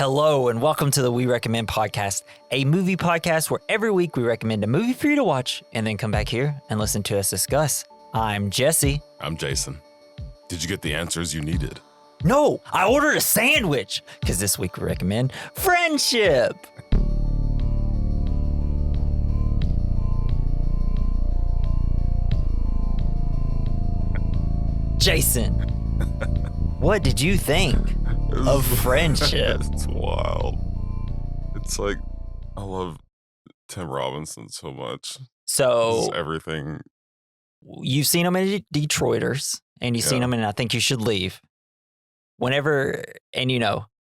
Hello, and welcome to the We Recommend podcast, a movie podcast where every week we recommend a movie for you to watch and then come back here and listen to us discuss. I'm Jesse. I'm Jason. Did you get the answers you needed? No, I ordered a sandwich because this week we recommend Friendship. Jason, what did you think of Friendship? It's wild. It's like, I love Tim Robinson so much. So, This is everything. you've seen him in Detroiters, and you've seen Yeah. him in I Think You Should Leave. Whenever, and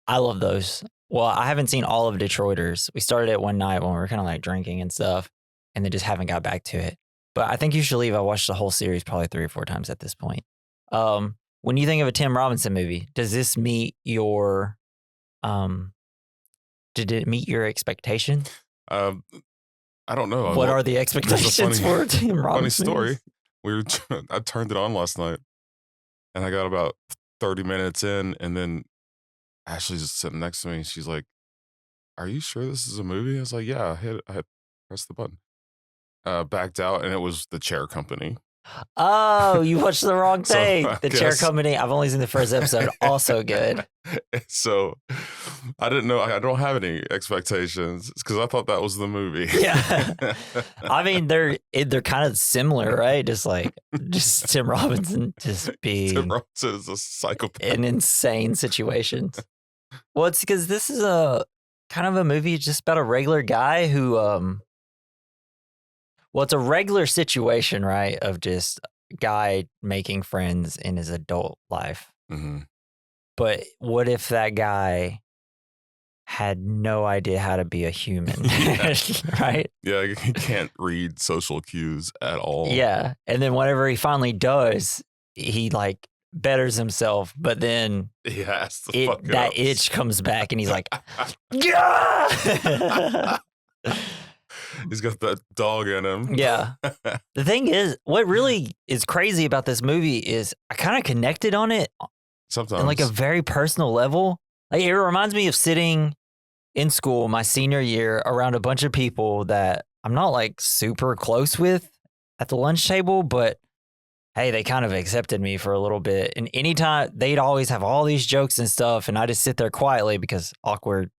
I love those. Well, I haven't seen all of Detroiters. We started it one night when we were kind of like drinking and stuff, and then just haven't got back to it. But I Think You Should Leave, I watched the whole series probably 3 or 4 times at this point. When you think of a Tim Robinson movie, does this meet your, did it meet your expectations? I don't know. What are the expectations for a Tim Robinson? Funny story. I turned it on last night, and I got about 30 minutes in, and then Ashley's just sitting next to me, and she's like, "Are you sure this is a movie?" I was like, "Yeah." I had pressed the button. Backed out, and it was The Chair Company. Oh, you watched the wrong So, thing. I The Chair guess- Company. I've only seen the first episode. Also good. So I didn't know. I don't have any expectations because I thought that was the movie. Yeah. I mean, they're kind of similar, right? Just Tim Robinson just being Tim Robinson is a psychopath. in insane situations. Well, it's because this is a kind of a movie just about a regular guy who, well, it's a regular situation, right? Of just a guy making friends in his adult life. hmm But what if that guy had no idea how to be a human, right? Yeah, he can't read social cues at all. Yeah. And then whenever he finally does, he like betters himself, but then He has to fuck it that up. itch comes back and he's like, yeah. He's got that dog in him. Yeah. The thing is, what really is crazy about this movie is I kind of connected on it Sometimes. on like a very personal level. Like it reminds me of sitting in school my senior year around a bunch of people that I'm not like super close with at the lunch table, but hey, they kind of accepted me for a little bit. And anytime they'd always have all these jokes and stuff, and I just sit there quietly because awkward,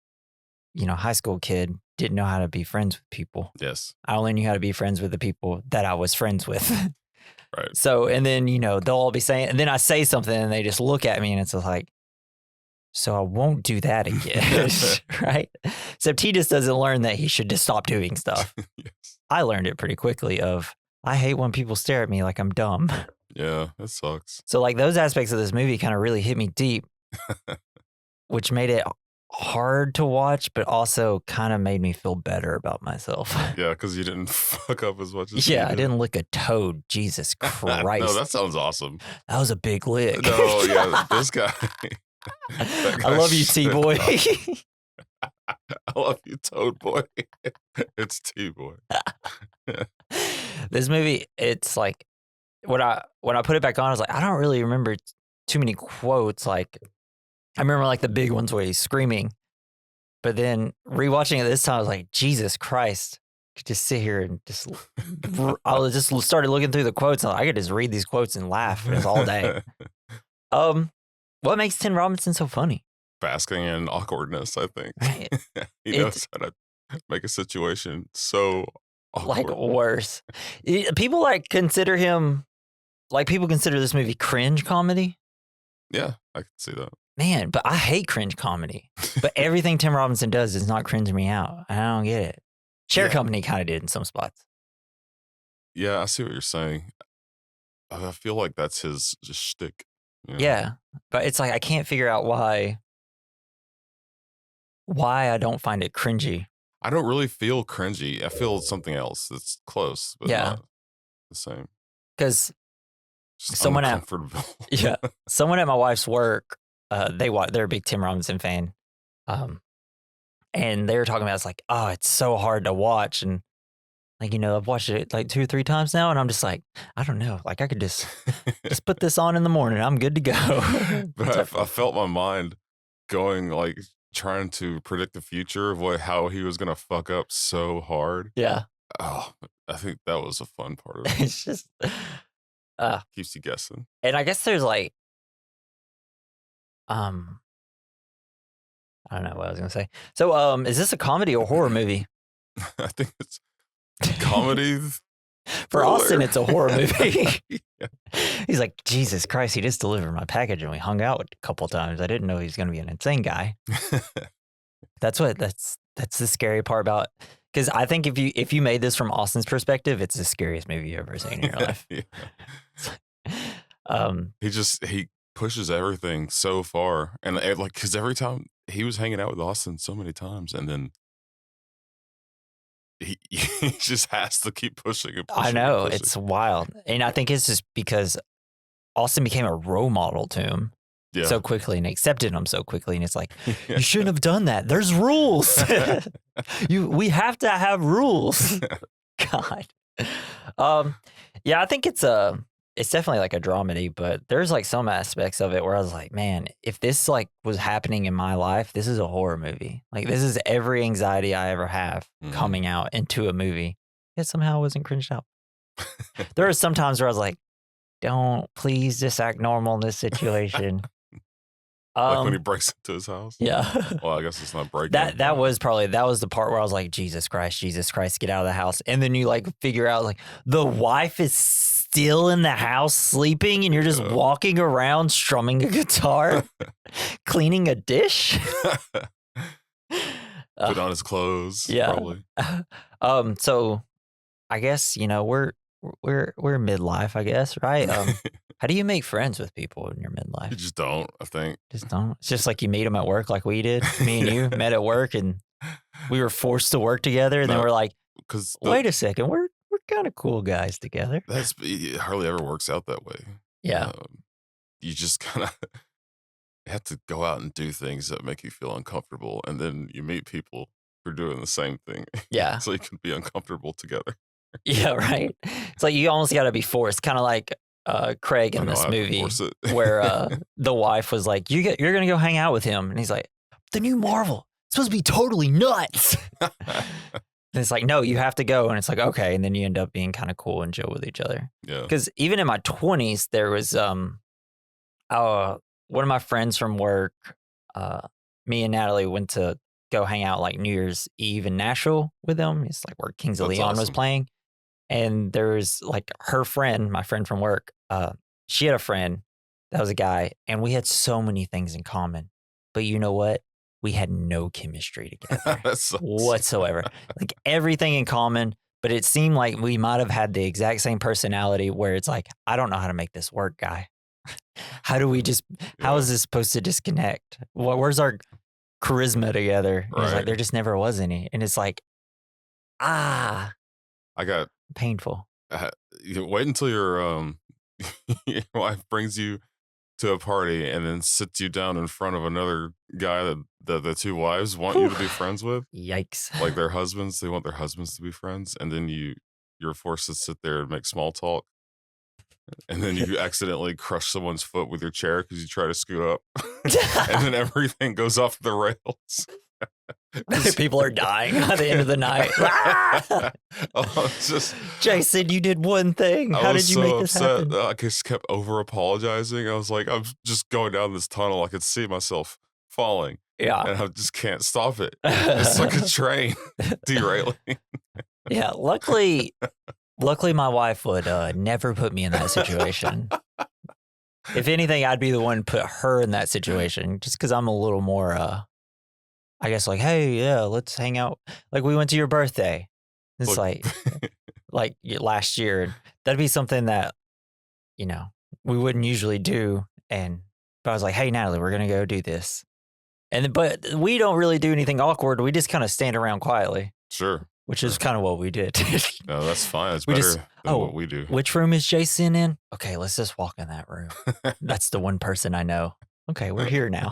high school kid didn't know how to be friends with people. Yes. I only knew how to be friends with the people that I was friends with. Right. So, and then, they'll all be saying, and then I say something and they just look at me and it's just like, so I won't do that again. Right? Except he just doesn't learn that he should just stop doing stuff. Yes. I learned it pretty quickly I hate when people stare at me like I'm dumb. Yeah, it sucks. So like those aspects of this movie kind of really hit me deep, which made it hard to watch, but also kind of made me feel better about myself. Yeah, because you didn't fuck up as much as Yeah, you I did. didn't lick a toad. Jesus Christ. No, that sounds awesome. That was a big lick. No, yeah, this guy. that guy I love you, should- T-Boy. I love you, Toad Boy. It's T-Boy. This movie, it's like when I put it back on, I was like, I don't really remember too many quotes. Like I remember like the big ones where he's screaming, but then rewatching it this time, I was like, Jesus Christ! I could just sit here and just I just started looking through the quotes, and I could just read these quotes and laugh all day. What makes Tim Robinson so funny? Basking in awkwardness, I think. Right. He knows how to make a situation so awkward. Like worse. People consider him, people consider this movie cringe comedy. Yeah, I can see that. Man, but I hate cringe comedy. But everything Tim Robinson does does not cringe me out. I don't get it. Chair Yeah. Company kind of did in some spots. Yeah, I see what you're saying. I feel like that's his just shtick. you know? Yeah. But it's like I can't figure out why I don't find it cringy. I don't really feel cringy. I feel something else that's close, but Yeah. not the same. Because Just Someone at- uncomfortable. yeah, someone at my wife's work, they're a big Tim Robinson fan. And they were talking about it's like, oh, it's so hard to watch. And I've watched it like 2 or 3 times now, and I'm just like, I don't know. Like I could just put this on in the morning. I'm good to go. But I felt my mind going like trying to predict the future of how he was gonna fuck up so hard. Yeah. Oh, I think that was a fun part of it. It's just, uh, Keeps you guessing. and I guess there's like, um, I don't know what I was gonna say. So, is this a comedy or horror movie? I think it's comedy. For Austin, thriller. it's a horror movie. Yeah. He's like, Jesus Christ, he just delivered my package and we hung out a couple times. I didn't know he was going to be an insane guy. That's the scary part about, because I think if you made this from Austin's perspective, it's the scariest movie you've ever seen in your life. Yeah. He pushes everything so far, and like, because every time he was hanging out with Austin so many times, and then he just has to keep pushing and pushing. I know, and pushing. it's wild. And I think it's just because Austin became a role model to him so quickly and accepted him so quickly. And it's like, you shouldn't have done that. There's rules. We have to have rules. God. Yeah, I think it's definitely like a dramedy, but there's like some aspects of it where I was like, man, if this like was happening in my life, this is a horror movie. Like this is every anxiety I ever have coming out into a movie. Yet somehow I wasn't cringed out. There are some times where I was like, don't please just act normal in this situation. Like when he breaks into his house. Yeah. Well, I guess it's not breaking. That was the part where I was like, Jesus Christ, get out of the house. And then you like figure out like the wife is still in the house sleeping and you're just walking around strumming a guitar, cleaning a dish. Put on his clothes. Yeah. Probably. So I guess, we're midlife, I guess, right? How do you make friends with people in your midlife? You just don't, I think. Just don't. It's just like you meet them at work like we did. Me and you met at work and we were forced to work together. And then we're like, wait a second, we're kind of cool guys together. It hardly ever works out that way. Yeah. You just kind of have to go out and do things that make you feel uncomfortable. And then you meet people who are doing the same thing. Yeah. So you can be uncomfortable together. Yeah, right. It's like you almost got to be forced, kind of like Craig in this movie where the wife was like, you're going to go hang out with him. And he's like, the new Marvel, it's supposed to be totally nuts. And it's like, no, you have to go. And it's like, okay. And then you end up being kind of cool and chill with each other. Yeah. Because even in my 20s, there was one of my friends from work, me and Natalie went to go hang out like New Year's Eve in Nashville with them. It's like where Kings of Leon was playing. And there was like her friend, my friend from work, she had a friend that was a guy, and we had so many things in common. But you know what? We had no chemistry together whatsoever. Like everything in common, but it seemed like we might have had the exact same personality where it's like, I don't know how to make this work, guy. How is this supposed to disconnect? Where's our charisma together? Right. It's like, there just never was any. And it's like, I got painful. Wait until your wife brings you to a party and then sits you down in front of another guy that the two wives want you to be friends with. Yikes. Like their husbands, they want their husbands to be friends. And then you're forced to sit there and make small talk. And then you accidentally crush someone's foot with your chair because you try to scoot up. And then everything goes off the rails. People are dying at the end of the night. Jason, you did one thing. How did you make this happen? I just kept over apologizing. I was like, I'm just going down this tunnel. I could see myself falling. Yeah. And I just can't stop it. It's like a train derailing. Yeah. Luckily, my wife would never put me in that situation. If anything, I'd be the one to put her in that situation just because I'm a little more, I guess, like, hey, yeah, let's hang out. Like, we went to your birthday. It's like last year. That'd be something that, we wouldn't usually do. But I was like, hey, Natalie, we're going to go do this. But we don't really do anything awkward. We just kind of stand around quietly. Sure. Which is kind of what we did. No, that's fine. It's better than what we do. Which room is Jason in? Okay, let's just walk in that room. That's the one person I know. Okay, we're here now.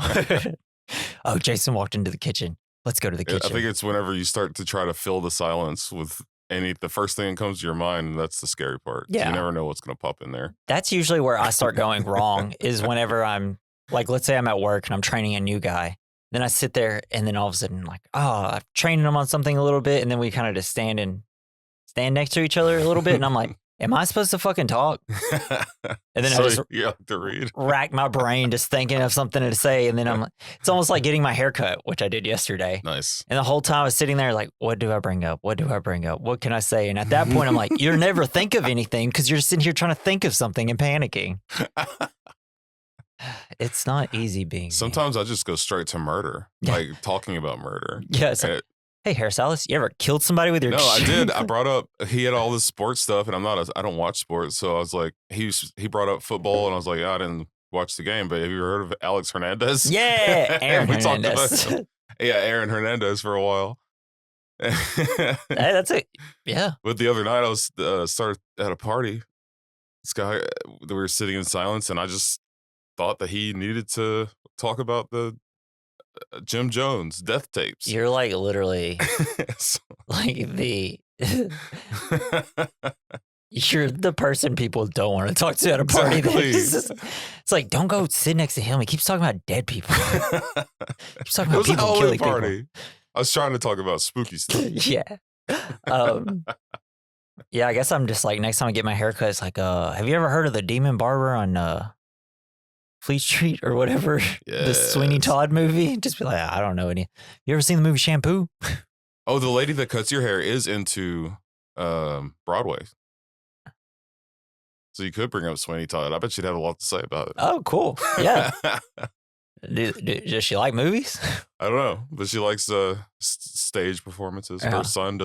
Oh, Jason walked into the kitchen. Let's go to the kitchen. I think it's whenever you start to try to fill the silence with the first thing that comes to your mind, that's the scary part. Yeah. You never know what's going to pop in there. That's usually where I start going wrong is whenever I'm, like, let's say I'm at work and I'm training a new guy. Then I sit there, and then all of a sudden, like, I'm training him on something a little bit, and then we kind of just stand next to each other a little bit, and I'm like, am I supposed to fucking talk? And then So I just you have to read. rack my brain just thinking of something to say, and then it's almost like getting my hair cut, which I did yesterday. Nice. And the whole time I was sitting there like, what do I bring up? What do I bring up? What can I say? And at that point, I'm like, you never think of anything because you're sitting here trying to think of something and panicking. It's not easy being Sometimes I just go straight to murder, like talking about murder. Yeah. It's like, hey, hairstylist, you ever killed somebody with your? No, I did. I brought up, he had all this sports stuff, and I don't watch sports, so I was like, he brought up football, and I was like, I didn't watch the game, but have you heard of Alex Hernandez? Yeah, Aaron we Hernandez. Talked about Aaron Hernandez for a while. Hey, that's it. Yeah. But the other night, I was started at a party. This guy, we were sitting in silence, and I just thought that he needed to talk about the Jim Jones death tapes. You're like literally like you're the person people don't want to talk to at a party. Exactly. It's like, don't go sit next to him. He keeps talking about dead people. He keeps talking It about was a people Halloween killing party. people. I was trying to talk about spooky stuff. Yeah. Yeah, I guess I'm just like, next time I get my haircut, it's like, have you ever heard of the Demon Barber on Fleet Street or whatever? The Sweeney Todd movie? Just be like, I don't know any. You ever seen the movie Shampoo? Oh, the lady that cuts your hair is into Broadway. So you could bring up Sweeney Todd. I bet she'd have a lot to say about it. Oh, cool. Yeah. Does she like movies? I don't know, but she likes stage performances. Yeah. Her son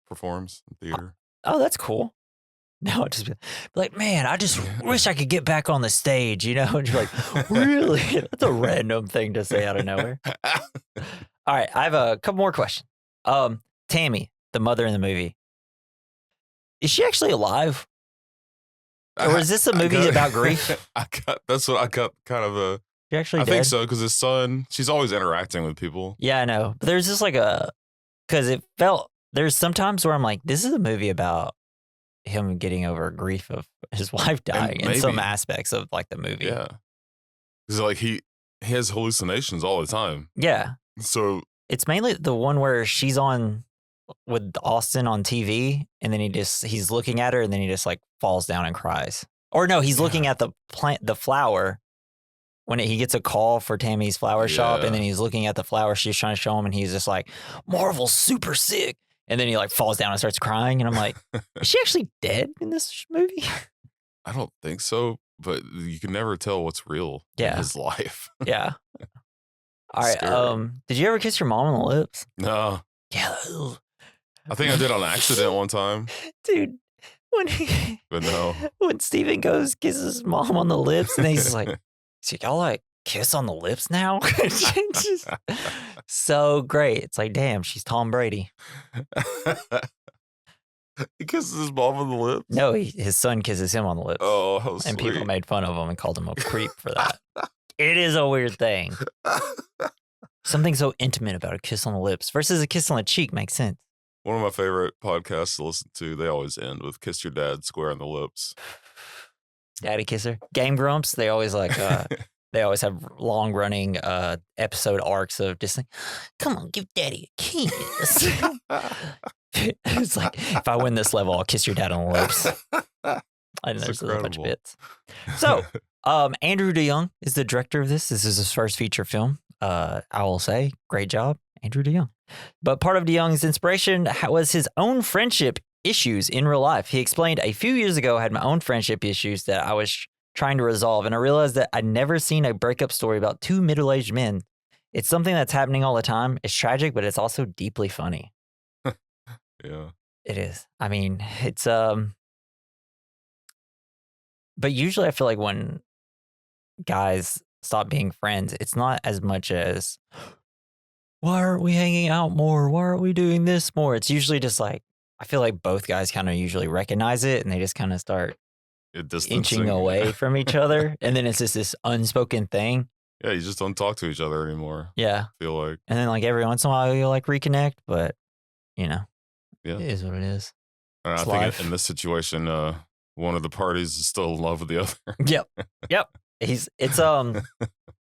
performs in theater. Oh, that's cool. Now it just be like, man, I just wish I could get back on the stage, you know? And you're like, really? That's a random thing to say out of nowhere. All right, I have a couple more questions. Tammy, the mother in the movie, is she actually alive? Or is this a movie about grief? That's what I got kind of a... She actually I dead? think so, because his son, she's always interacting with people. Yeah, I know. But there's just like because it felt, there's sometimes where I'm like, this is a movie about him getting over grief of his wife dying in some aspects of like the movie. Yeah. Because like he has hallucinations all the time. Yeah. So it's mainly the one where she's on with Austin on TV, and then he's looking at her, and then he just like falls down and cries. Or no, he's looking at the flower when he gets a call for Tammy's flower shop, and then he's looking at the flower she's trying to show him, and he's just like, Marvel's super sick. And then he like falls down and starts crying, and I'm like, is she actually dead in this movie? I don't think so, but you can never tell what's real in his life. Yeah. All right. Scary. Did you ever kiss your mom on the lips? No. Yeah. I think I did on accident one time. Dude, But no. When Steven goes kisses his mom on the lips, and he's like, so y'all like kiss on the lips now? Just so great. It's like, damn, she's Tom Brady. He kisses his mom on the lips? No, his son kisses him on the lips. Oh, how sweet. And people made fun of him and called him a creep for that. It is a weird thing. Something so intimate about a kiss on the lips versus a kiss on the cheek makes sense. One of my favorite podcasts to listen to, they always end with kiss your dad square on the lips. Daddy kisser. Game Grumps, they always like, they always have long running episode arcs of just like, come on, give daddy a kiss. It's like, if I win this level, I'll kiss your dad on the lips. And there's a bunch of bits. So, Andrew DeYoung is the director of this. This is his first feature film. I will say, great job, Andrew DeYoung. But part of DeYoung's inspiration was his own friendship issues in real life. He explained, a few years ago, I had my own friendship issues that I was trying to resolve, and I realized that I'd never seen a breakup story about two middle-aged men. It's something that's happening all the time. It's tragic, but it's also deeply funny. Yeah. It is. I mean, it's but usually I feel like when guys stop being friends, it's not as much as, why aren't we hanging out more? Why aren't we doing this more? It's usually just like, I feel like both guys kind of usually recognize it, and they just kind of start inching away from each other. And then it's just this unspoken thing. Yeah, you just don't talk to each other anymore. Yeah. I feel like. And then like every once in a while you'll like reconnect, but you know, yeah, it is what it is. And I think in this situation, one of the parties is still in love with the other. Yep. It's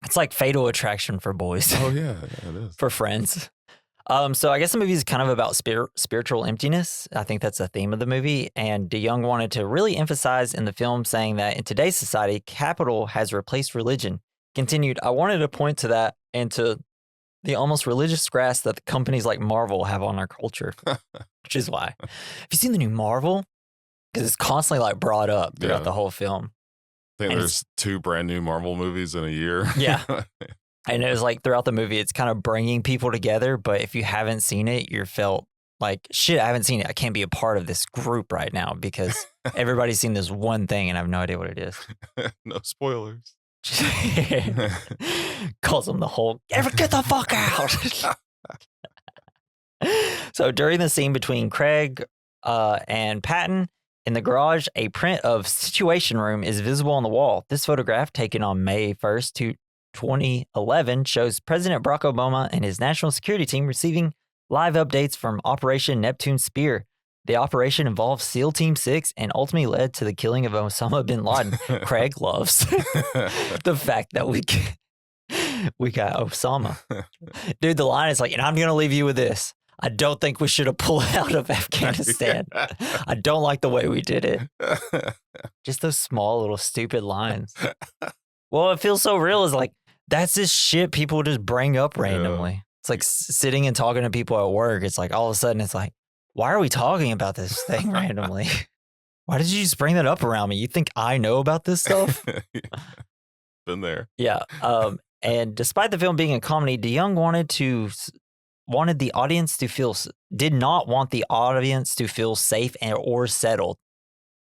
It's like Fatal Attraction for boys. Oh yeah, it is. For friends. So I guess the movie is kind of about spiritual emptiness. I think that's the theme of the movie. And DeYoung wanted to really emphasize in the film saying that in today's society, capital has replaced religion. Continued, I wanted to point to that and to the almost religious grasp that the companies like Marvel have on our culture, which is why. Have you seen the new Marvel? Because it's constantly like brought up throughout the whole film. I think there's 2 brand new Marvel movies in a year. Yeah. And it was like throughout the movie, it's kind of bringing people together. But if you haven't seen it, you're felt like, shit, I haven't seen it. I can't be a part of this group right now because everybody's seen this one thing and I have no idea what it is. No spoilers. Calls him the Hulk. Get the fuck out. So during the scene between Craig and Patton in the garage, a print of Situation Room is visible on the wall. This photograph, taken on May 1st, 2011, shows President Barack Obama and his national security team receiving live updates from Operation Neptune Spear. The operation involved SEAL Team 6 and ultimately led to the killing of Osama bin Laden. Craig loves the fact that we got Osama. Dude, the line is like, and I'm going to leave you with this. I don't think we should have pulled out of Afghanistan. I don't like the way we did it. Just those small little stupid lines. Well, it feels so real. It's like, that's this shit people just bring up randomly. Yeah. It's like sitting and talking to people at work. It's like all of a sudden it's like, why are we talking about this thing randomly? Why did you just bring that up around me? You think I know about this stuff? Been there. Yeah. And despite the film being a comedy, DeYoung did not want the audience to feel safe or settled.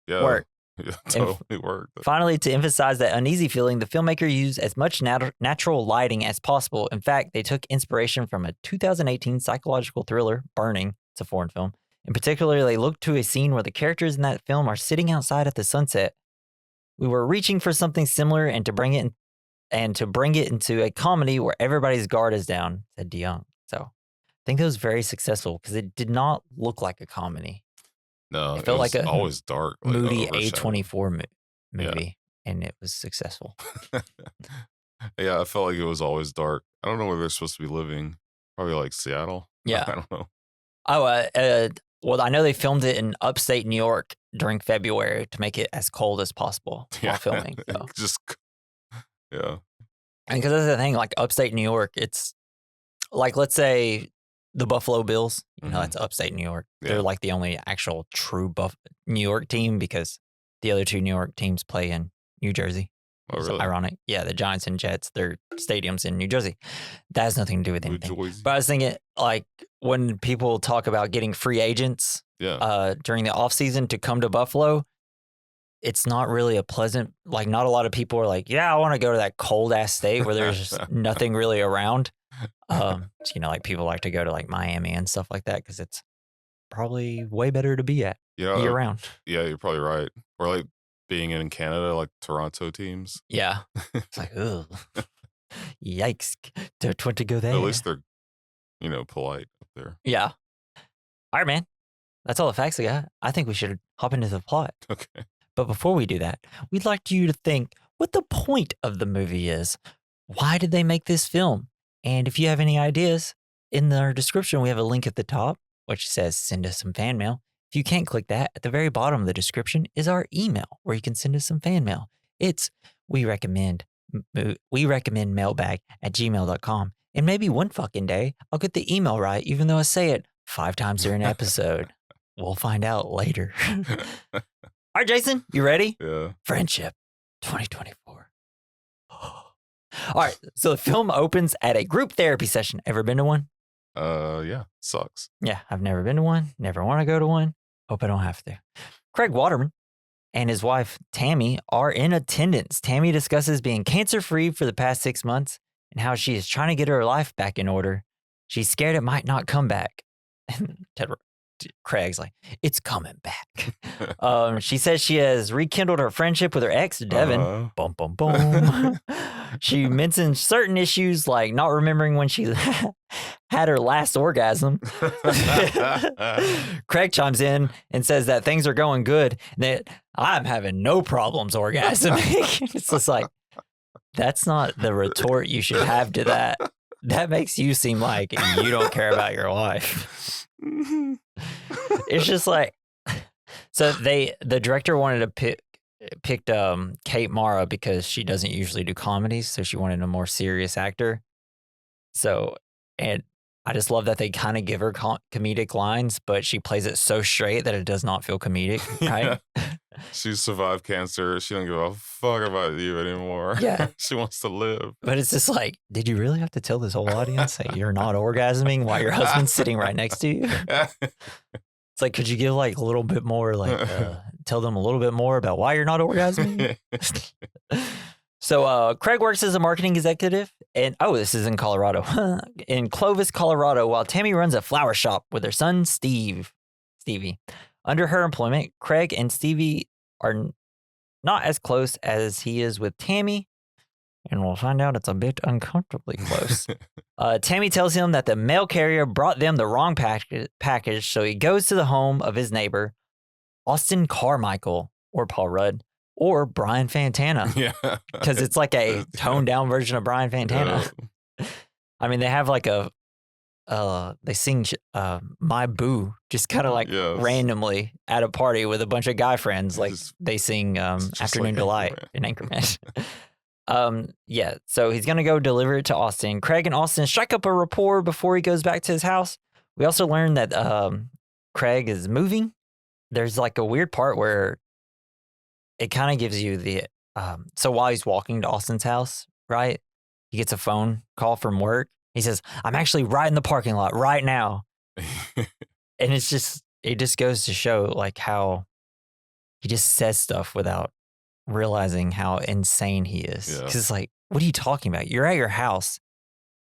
Yeah. Work. Yeah, totally worked. Finally, to emphasize that uneasy feeling, the filmmaker used as much natural lighting as possible. In fact, they took inspiration from a 2018 psychological thriller, Burning. It's a foreign film. In particular, they looked to a scene where the characters in that film are sitting outside at the sunset. We were reaching for something similar and to bring it into a comedy where everybody's guard is down, said DeYoung. So I think that was very successful because it did not look like a comedy. No, it felt like a always dark, moody A24 movie, and it was successful. Yeah, I felt like it was always dark. I don't know where they're supposed to be living. Probably like Seattle. Yeah, I don't know. Oh, well, I know they filmed it in upstate New York during February to make it as cold as possible while filming. So. Yeah. And because that's the thing, like upstate New York, it's like, let's say the Buffalo Bills, you know, that's upstate New York. Yeah. They're like the only actual true New York team because the other 2 New York teams play in New Jersey. Oh, really? It's ironic. Yeah, the Giants and Jets, their stadiums in New Jersey. That has nothing to do with anything. But I was thinking, like, when people talk about getting free agents during the offseason to come to Buffalo, it's not really a pleasant, like, not a lot of people are like, yeah, I want to go to that cold-ass state where there's just nothing really around. So, you know, like, people like to go to, like, Miami and stuff like that because it's probably way better to be at year-round. Yeah, you're probably right. Or, like, being in Canada, like Toronto teams. Yeah. It's like, ugh. Yikes. Don't want to go there. At least they're, you know, polite up there. Yeah. All right, man. That's all the facts I got. I think we should hop into the plot. Okay. But before we do that, we'd like you to think what the point of the movie is. Why did they make this film? And if you have any ideas, in our description, we have a link at the top, which says send us some fan mail. If you can't click that, at the very bottom of the description is our email where you can send us some fan mail. It's we recommend mailbag@gmail.com. And maybe one fucking day I'll get the email right, even though I say it 5 times during an episode. We'll find out later. All right, Jason, you ready? Yeah. Friendship 2024. All right, so the film opens at a group therapy session. Ever been to one? Yeah, sucks. Yeah, I've never been to one. Never want to go to one. Hope I don't have to. Craig Waterman and his wife, Tammy, are in attendance. Tammy discusses being cancer-free for the past 6 months and how she is trying to get her life back in order. She's scared it might not come back. Craig's like, it's coming back. She says she has rekindled her friendship with her ex, Devin. Boom, boom, boom. She mentions certain issues like not remembering when she had her last orgasm. Craig chimes in and says that things are going good and that I'm having no problems orgasming. It's just like, That's not the retort you should have to that. That makes you seem like you don't care about your wife. It's just like, so the director wanted to picked Kate Mara because she doesn't usually do comedies, so she wanted a more serious actor. So, and I just love that they kind of give her comedic lines, but she plays it so straight that it does not feel comedic, right? She survived cancer. She don't give a fuck about you anymore. Yeah. She wants to live. But it's just like, did you really have to tell this whole audience that you're not orgasming while your husband's sitting right next to you? It's like, could you give like a little bit more, like tell them a little bit more about why you're not orgasming? So Craig works as a marketing executive, and this is in Colorado, in Clovis, Colorado, while Tammy runs a flower shop with her son, Stevie. Under her employment, Craig and Stevie are not as close as he is with Tammy, and we'll find out it's a bit uncomfortably close. Tammy tells him that the mail carrier brought them the wrong package, so he goes to the home of his neighbor, Austin Carmichael, or Paul Rudd, or Brian Fantana. Yeah. Because it's like a toned down version of Brian Fantana. Yeah. I mean, they have like they sing My Boo just kind of like randomly at a party with a bunch of guy friends. Like they sing Afternoon Delight in Anchorman. So he's going to go deliver it to Austin. Craig and Austin strike up a rapport before he goes back to his house. We also learn that Craig is moving. There's like a weird part where it kind of gives you the, so while he's walking to Austin's house, right, he gets a phone call from work. He says, I'm actually right in the parking lot right now. And it just goes to show like how he just says stuff without realizing how insane he is. Because it's like, what are you talking about? You're at your house.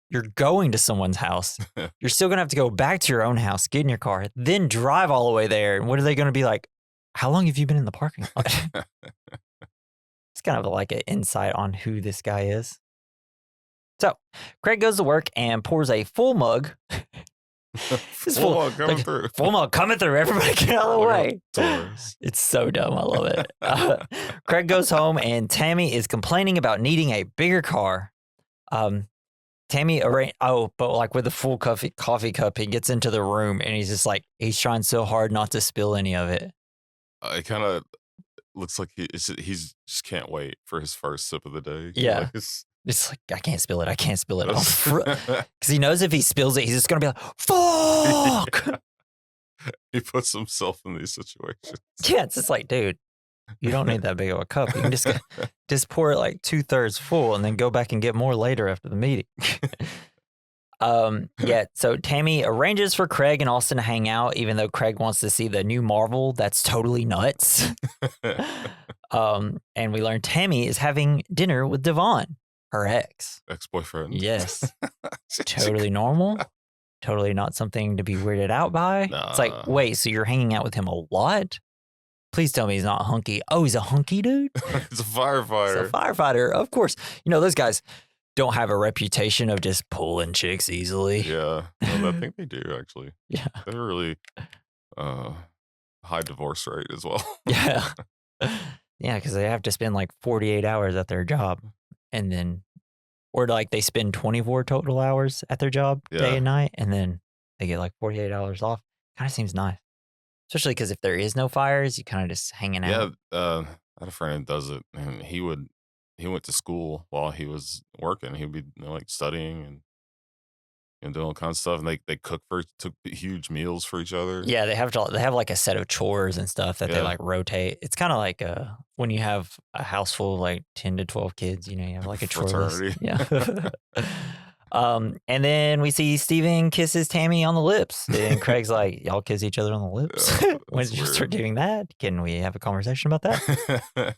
You're going to someone's house. You're still going to have to go back to your own house, get in your car, then drive all the way there. And what are they going to be like? How long have you been in the parking lot? It's kind of like an insight on who this guy is. So Craig goes to work and pours a full mug. Full mug coming through. Full mug coming through. Everybody get out of the way. It's so dumb. I love it. Craig goes home and Tammy is complaining about needing a bigger car. Tammy but like with a full coffee cup, he gets into the room and he's just like, he's trying so hard not to spill any of it. It kind of looks like he's just can't wait for his first sip of the day. Yeah. It's like, I can't spill it. Because he knows if he spills it, he's just going to be like, fuck. He puts himself in these situations. Yeah, it's just like, dude, you don't need that big of a cup. You can just pour it like 2/3 full and then go back and get more later after the meeting. So Tammy arranges for Craig and Austin to hang out, even though Craig wants to see the new Marvel that's totally nuts. And we learn Tammy is having dinner with Devon, her ex-boyfriend. Yes. Totally normal. Totally not something to be weirded out by. Nah. It's like, wait, so you're hanging out with him a lot? Please tell me he's not hunky. Oh, he's a hunky dude? He's a firefighter. He's a firefighter. Of course. You know, those guys don't have a reputation of just pulling chicks easily. Yeah. No, I think they do, actually. Yeah. They're really high divorce rate as well. Yeah. Yeah, because they have to spend like 48 hours at their job. And then, or like they spend 24 total hours at their job day and night. And then they get like 48 hours off. Kind of seems nice. Especially because if there is no fires, you kind of just hanging out. Yeah. I had a friend that does it. And he went to school while he was working. He'd be like studying and doing all kinds of stuff. And they took huge meals for each other. Yeah, they have like a set of chores and stuff that they like rotate. It's kind of like when you have a house full of like 10 to 12 kids, you have like a chore list. Yeah. And then we see Steven kisses Tammy on the lips. And Craig's like, y'all kiss each other on the lips? Yeah, when did you start doing that? Can we have a conversation about that?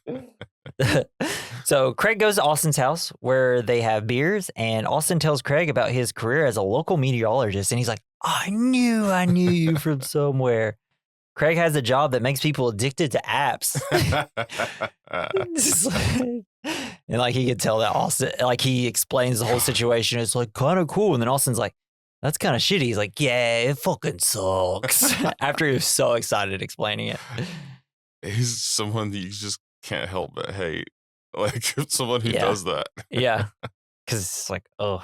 So Craig goes to Austin's house where they have beers, and Austin tells Craig about his career as a local meteorologist. And he's like, I knew you from somewhere. Craig has a job that makes people addicted to apps. And like he could tell that Austin, like he explains the whole situation. It's like kind of cool. And then Austin's like, that's kind of shitty. He's like, yeah, it fucking sucks. After he was so excited explaining it. He's someone that you just can't help but hate. Like someone who Yeah. does that. Yeah. Because it's like, oh.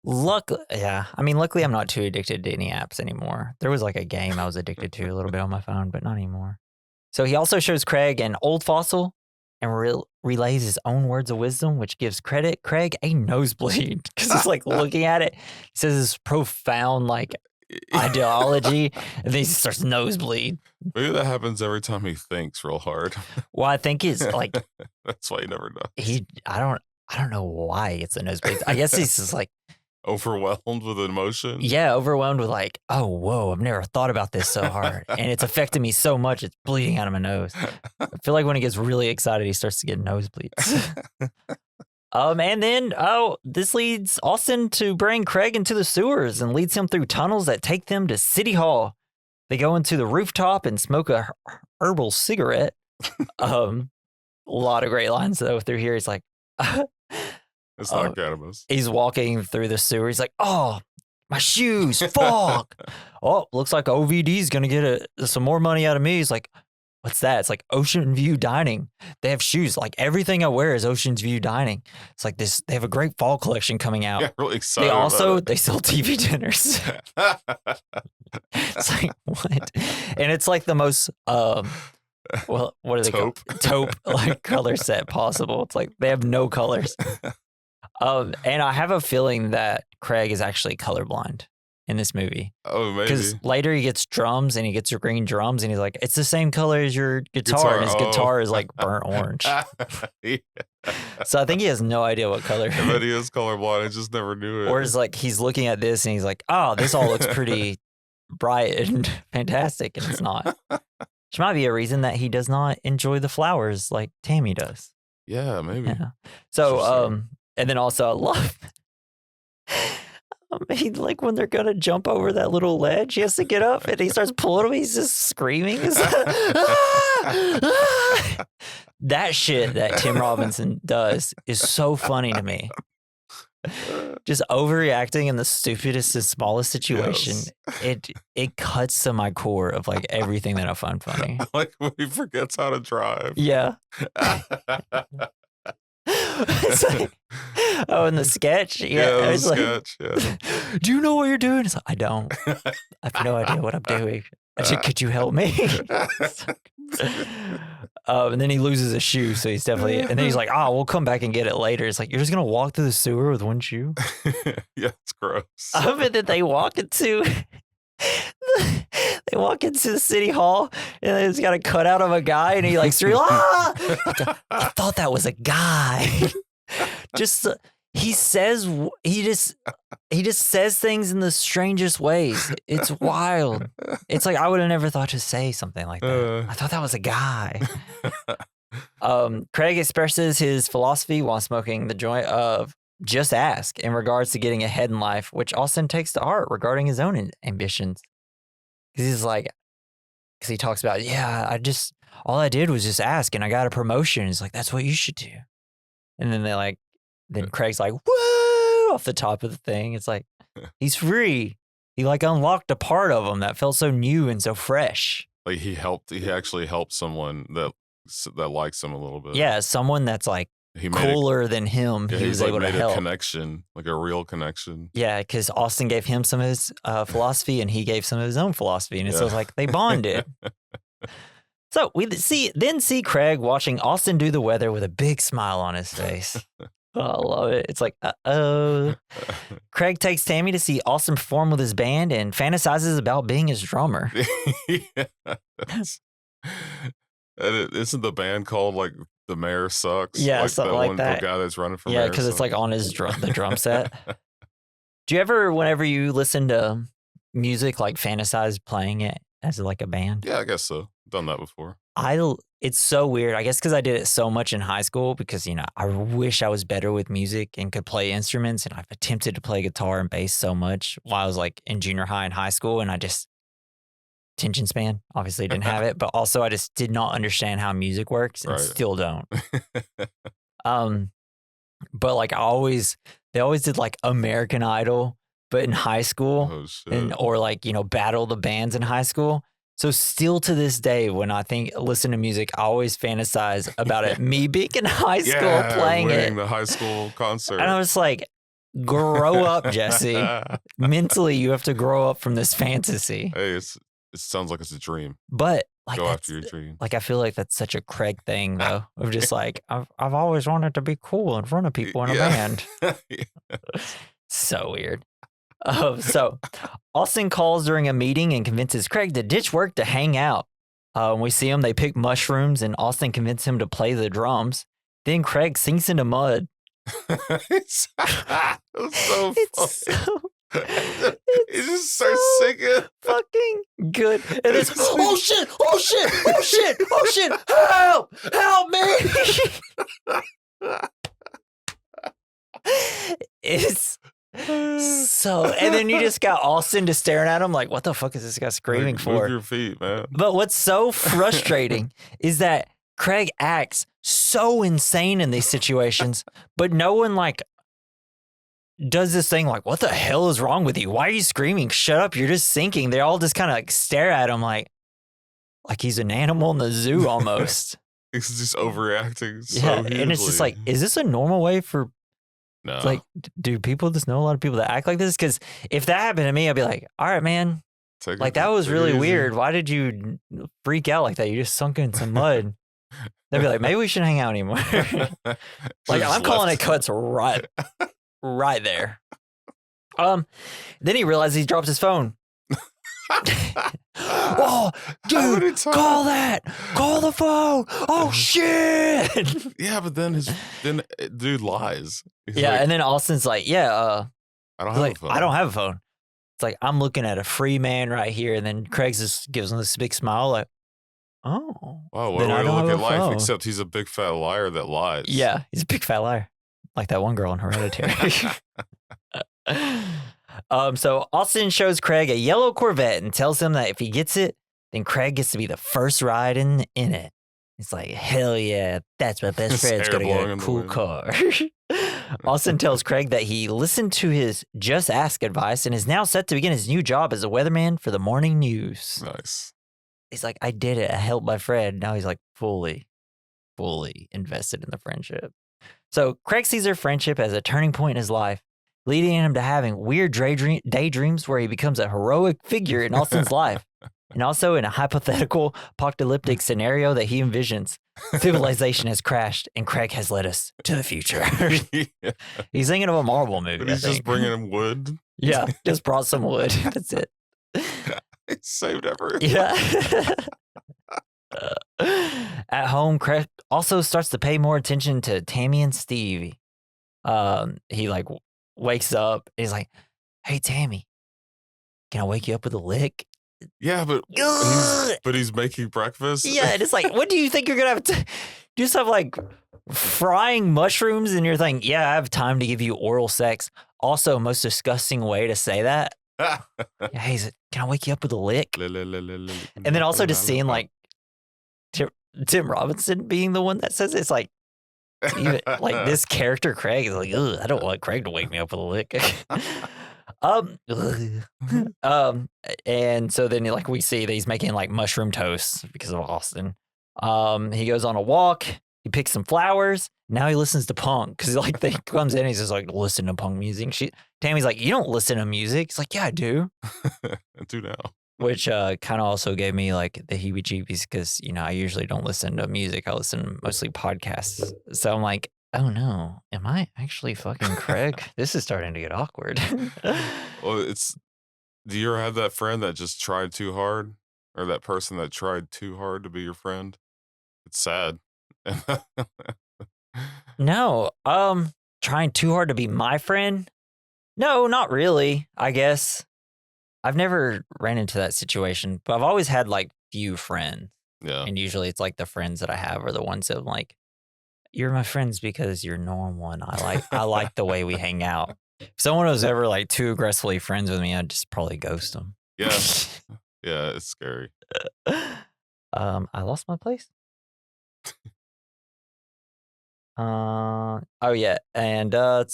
Luckily, I'm not too addicted to any apps anymore. There was like a game I was addicted to a little bit on my phone, but not anymore. So he also shows Craig an old fossil and relays his own words of wisdom, which gives Craig a nosebleed because he's like looking at it. He says this profound like ideology, and then he starts nosebleed. Maybe that happens every time he thinks real hard. Well, I think it's like that's why he never does. I don't know why it's a nosebleed. I guess he's just like overwhelmed with emotion. Yeah, overwhelmed with like, oh, whoa, I've never thought about this so hard. And it's affecting me so much, it's bleeding out of my nose. I feel like when he gets really excited, he starts to get nosebleeds. And then, this leads Austin to bring Craig into the sewers and leads him through tunnels that take them to City Hall. They go into the rooftop and smoke a herbal cigarette. A lot of great lines, though, through here. He's like... It's not cannabis. He's walking through the sewer. He's like, oh, my shoes, fuck. Oh, looks like OVD's going to get some more money out of me. He's like, what's that? It's like Ocean View Dining. They have shoes. Like everything I wear is Ocean's View Dining. It's like this. They have a great fall collection coming out. Yeah, really excited. They sell TV dinners. It's like, what? And it's like the most, well, what are they called? Taupe like color set possible. It's like they have no colors. And I have a feeling that Craig is actually colorblind in this movie. Oh, maybe. Because later he gets drums and he gets your green drums and he's like, it's the same color as your guitar. And his guitar is like burnt orange. Yeah. So I think he has no idea what color. But he is colorblind. I just never knew it. Or it's like he's looking at this and he's like, oh, this all looks pretty bright and fantastic. And it's not. Which might be a reason that he does not enjoy the flowers like Tammy does. Yeah, maybe. Yeah. So, and then also I love, like when they're going to jump over that little ledge, he has to get up and he starts pulling him. He's just screaming. That shit that Tim Robinson does is so funny to me. Just overreacting in the stupidest and smallest situation. Yes. It cuts to my core of like everything that I find funny. Like when he forgets how to drive. Yeah. It's like, in the sketch. Yeah, it's sketch. Like, do you know what you're doing? It's like, I don't. I have no idea what I'm doing. I said, could you help me? And then he loses a shoe, so he's definitely. And then he's like, we'll come back and get it later. It's like, you're just gonna walk through the sewer with one shoe? Yeah, it's gross. And then they walk into. They walk into the city hall and it's got a cutout of a guy and he like I thought that was a guy. He just says things in the strangest ways. It's wild. It's like I would have never thought to say something like that. I thought that was a guy. Craig expresses his philosophy while smoking the joint of just ask in regards to getting ahead in life, which Austin takes to heart regarding his own ambitions. He's like, because he talks about, all I did was just ask and I got a promotion. He's like, that's what you should do. And then then Craig's like, whoa, off the top of the thing. It's like, he's free. He like unlocked a part of him that felt so new and so fresh. Like he actually helped someone that likes him a little bit. Yeah, someone that's like cooler than him. Yeah, he was able to help. A connection, like a real connection. Yeah, because Austin gave him some of his philosophy and he gave some of his own philosophy. And it's like they bonded. So we then see Craig watching Austin do the weather with a big smile on his face. Oh, I love it. It's like, Craig takes Tammy to see Austin perform with his band and fantasizes about being his drummer. Yes. And isn't the band called like The Mayor Sucks? Yeah, like something that like one that. guy that's running for mayor. Yeah, because it's like on his the drum set. Do you ever, whenever you listen to music, like fantasize playing it as like a band? Yeah, I guess so. Done that before. It's so weird. I guess because I did it so much in high school because, I wish I was better with music and could play instruments. And I've attempted to play guitar and bass so much while I was like in junior high and high school. And I just, attention span, obviously didn't have it. But also I just did not understand how music works and still don't. But like they always did like American Idol, but in high school or like, battle the bands in high school. So still to this day, when I listen to music, I always fantasize about it. Me being in high school playing winning it. the high school concert. And I was like, grow up, Jesse. Mentally, you have to grow up from this fantasy. Hey, it sounds like it's a dream. But like, go after your dream. Like, I feel like that's such a Craig thing, though, of just like, I've always wanted to be cool in front of people in a band. So weird. So Austin calls during a meeting and convinces Craig to ditch work to hang out. We see him, they pick mushrooms, and Austin convinces him to play the drums. Then Craig sinks into mud. It's so funny. He just starts singing. Fucking good. And it's, oh shit, oh shit, oh shit, oh shit, help me. It's so, and then you just got Austin just staring at him like, what the fuck is this guy screaming for? Move your feet, man. But what's so frustrating is that Craig acts so insane in these situations, but no one like does this thing like, what the hell is wrong with you? Why are you screaming? Shut up, you're just sinking. They all just kind of like stare at him like he's an animal in the zoo almost. He's just overreacting so hugely. And it's just like, is this a normal way for... No. Like, do people just know a lot of people that act like this? Because if that happened to me, I'd be like, all right, man. Like, that was really weird. Why did you freak out like that? You just sunk in some mud. They'd be like, maybe we shouldn't hang out anymore. Like, I'm calling it cuts right there. Then he realizes he drops his phone. Oh, dude, call the phone. Oh shit. Yeah, but then dude lies. He's like, and then Austin's like, yeah, I don't have a phone. I don't have a phone. It's like, I'm looking at a free man right here. And then Craig just gives him this big smile like, oh. Wow, what a way to look at life, except he's a big fat liar that lies. Yeah, he's a big fat liar. Like that one girl in Hereditary. So Austin shows Craig a yellow Corvette and tells him that if he gets it, then Craig gets to be the first ride in it. He's like, hell yeah, that's my best friend's gonna get a cool car. Austin tells Craig that he listened to his Just Ask advice and is now set to begin his new job as a weatherman for the morning news. Nice. He's like, I did it. I helped my friend. Now he's like fully invested in the friendship. So Craig sees their friendship as a turning point in his life, leading him to having weird daydreams where he becomes a heroic figure in Austin's life. And also in a hypothetical apocalyptic scenario that he envisions, civilization has crashed and Craig has led us to the future. Yeah. He's thinking of a Marvel movie. But he's just bringing him wood. Yeah, just brought some wood. That's it. He saved everything. Yeah. At home, Craig also starts to pay more attention to Tammy and Steve. He like wakes up. He's like, "Hey, Tammy, can I wake you up with a lick?" Yeah, but he's making breakfast. Yeah, and it's like, what do you think you're gonna have to? You just have like frying mushrooms, and you're thinking, "Yeah, I have time to give you oral sex." Also, most disgusting way to say that. Hey, can I wake you up with a lick? And then also just seeing like Tim Robinson being the one that says it. It's like, even, like this character Craig is like, ugh, I don't want Craig to wake me up with a lick. And so then like we see that he's making like mushroom toast because of Austin. He goes on a walk. He picks some flowers. Now he listens to punk because like he comes in. He's just like, listen to punk music. Tammy's like, you don't listen to music. He's like, yeah, I do. I do now. Which kind of also gave me like the heebie-jeebies because, you know, I usually don't listen to music. I listen mostly podcasts. So I'm like, oh no, am I actually fucking Craig? This is starting to get awkward. Well, do you ever have that friend that just tried too hard? Or that person that tried too hard to be your friend? It's sad. No, trying too hard to be my friend? No, not really, I guess. I've never ran into that situation, but I've always had like few friends. Yeah. And usually it's like the friends that I have are the ones that I'm like, you're my friends because you're normal and I like the way we hang out. If someone was ever like too aggressively friends with me, I'd just probably ghost them. Yeah. Yeah, it's scary. I lost my place. Oh yeah. And so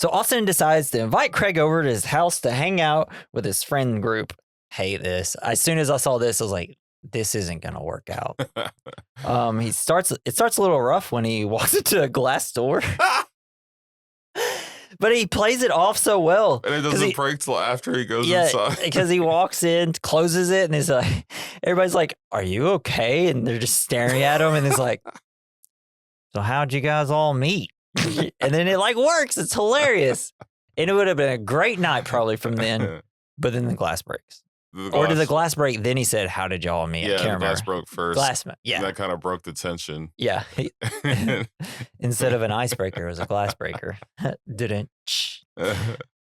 Austin decides to invite Craig over to his house to hang out with his friend group. hate this. As soon as I saw this, I was like, this isn't gonna work out. It starts a little rough when he walks into a glass door. But he plays it off so well. And it doesn't break till after he goes inside. Because he walks in, closes it, and is like, everybody's like, "Are you okay?" And they're just staring at him, and he's like, "So how'd you guys all meet?" And then it like works. It's hilarious. And it would have been a great night probably from then. But then the glass breaks. Or did the glass break? Then he said, "How did y'all meet?" Yeah, the glass broke first. Yeah. And that kind of broke the tension. Yeah. Instead of an icebreaker, it was a glass breaker. Didn't.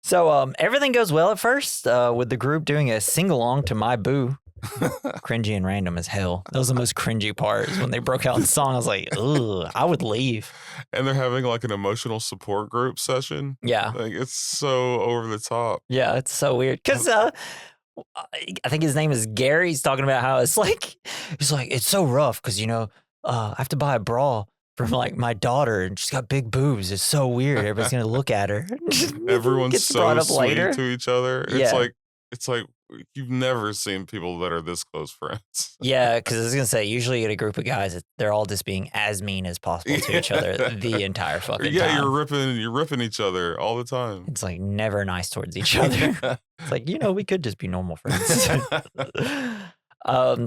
So everything goes well at first with the group doing a sing-along to My Boo. Cringy and random as hell. That was the most cringy part is when they broke out in song. I was like, ugh, I would leave. And they're having like an emotional support group session. Yeah. Like it's so over the top. Yeah, it's so weird. Because I think his name is Gary. He's talking about how it's like, he's like, it's so rough because, I have to buy a bra from like my daughter and she's got big boobs. It's so weird. Everybody's going to look at her. Everyone's so sweet later. to each other. Yeah. It's like you've never seen people that are this close friends. Yeah, because I was going to say, usually you get a group of guys, they're all just being as mean as possible to each other the entire fucking time. Yeah, you're ripping each other all the time. It's like never nice towards each other. It's like, we could just be normal friends.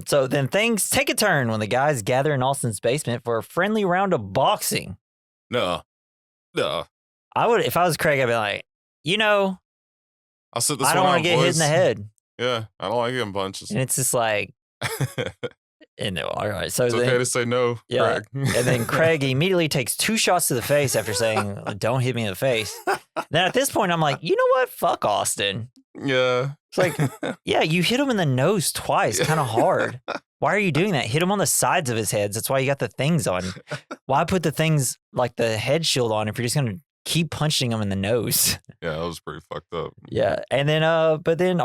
So then things take a turn when the guys gather in Austin's basement for a friendly round of boxing. No. I would, if I was Craig, I'd be like, I'll sit this I don't want to get hit in the head. Yeah, I don't like getting punches. And it's just like, all right. So it's okay to say no, yeah, Craig. And then Craig immediately takes 2 shots to the face after saying, "Don't hit me in the face." Then at this point, I'm like, you know what? Fuck Austin. Yeah. It's like, yeah, you hit him in the nose twice, kind of hard. Why are you doing that? Hit him on the sides of his heads. That's why you got the things on. Why put the things like the head shield on if you're just going to keep punching him in the nose? Yeah, that was pretty fucked up. Yeah. And then, but then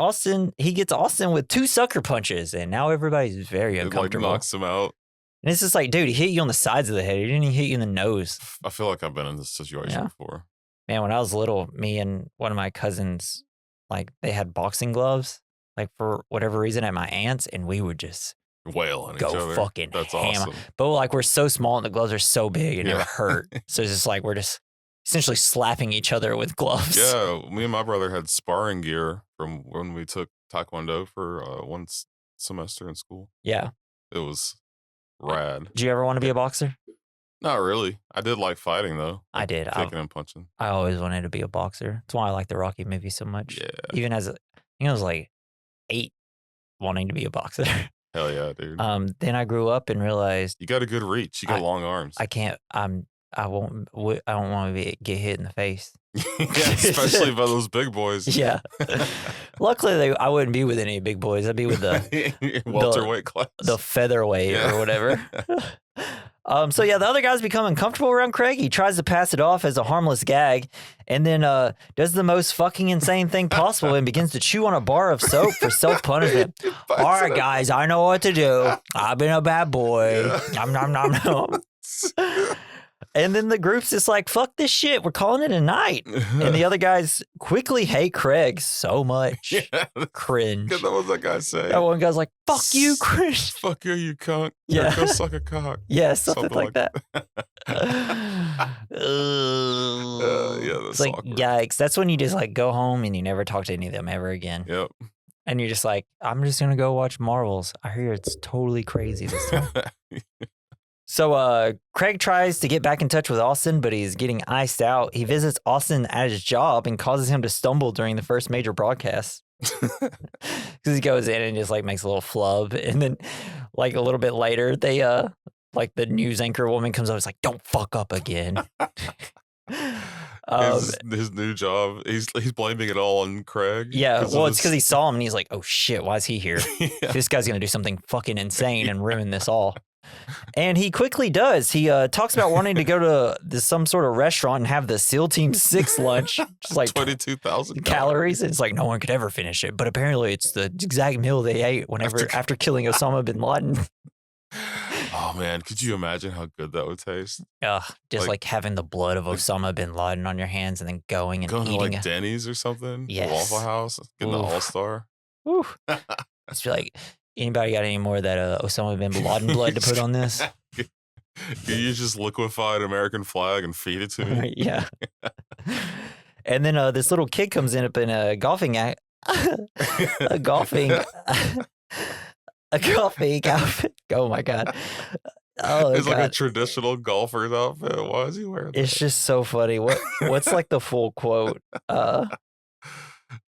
he gets Austin with 2 sucker punches, and now everybody's very uncomfortable. It like knocks him out. And it's just like, dude, he hit you on the sides of the head. He didn't even hit you in the nose. I feel like I've been in this situation before. Man, when I was little, me and one of my cousins, like, they had boxing gloves, like, for whatever reason at my aunt's, and we would just wail on each go other. fucking That's hammer. awesome. But, like, we're so small and the gloves are so big, it never hurt. So it's just like, we're just essentially slapping each other with gloves. Yeah, me and my brother had sparring gear from when we took Taekwondo for one semester in school. Yeah. It was rad. Did you ever want to be a boxer? Not really. I did like fighting, though. I did. Kicking and punching. I always wanted to be a boxer. That's why I like the Rocky movie so much. Yeah. Even as I was like 8 wanting to be a boxer. Hell yeah, dude. Then I grew up and realized you got a good reach. You got long arms. I can't. I don't want to get hit in the face. Yeah, especially by those big boys. Yeah. Luckily, I wouldn't be with any big boys. I'd be with the welterweight class, the featherweight or whatever. So yeah, the other guy's become uncomfortable around Craig. He tries to pass it off as a harmless gag, and then does the most fucking insane thing possible and begins to chew on a bar of soap for self-punishment. All right, guys, I know what to do. I've been a bad boy. Nom nom nom nom. And then the group's just like, fuck this shit. We're calling it a night. And the other guys quickly hate Craig so much. Yeah. Cringe. What was that guy say? That one guy's like, fuck you, cringe. Fuck you, you cunt. Yeah. Go suck a cock. Yeah, something like that. Yeah, that's it's like, awkward. Yikes. That's when you just like go home and you never talk to any of them ever again. Yep. And you're just like, I'm just going to go watch Marvels. I hear it's totally crazy this time. So Craig tries to get back in touch with Austin, but he's getting iced out. He visits Austin at his job and causes him to stumble during the first major broadcast. Because he goes in and just like makes a little flub. And then like a little bit later, they like the news anchor woman comes up. It's like, don't fuck up again. His new job, he's blaming it all on Craig. Yeah, well, it's because he saw him and he's like, oh shit, why is he here? Yeah. This guy's going to do something fucking insane and ruin this all. And he quickly does. He talks about wanting to go to some sort of restaurant and have the SEAL Team 6 lunch. Just like 22,000 calories. It's like no one could ever finish it. But apparently it's the exact meal they ate after killing Osama bin Laden. Oh, man. Could you imagine how good that would taste? Just like having the blood of Osama bin Laden on your hands and then going and eating to like Denny's or something? Yes. Waffle House? Getting the All-Star? Whew. Just be like, anybody got any more of that Osama bin Laden blood to put on this? Can you just liquefy an American flag and feed it to me? Yeah. And then this little kid comes in up in a golfing a golfing outfit. Oh my god. Oh, it's god. like a traditional golfer's outfit. Why is he wearing that? It's just so funny. What's like the full quote? It's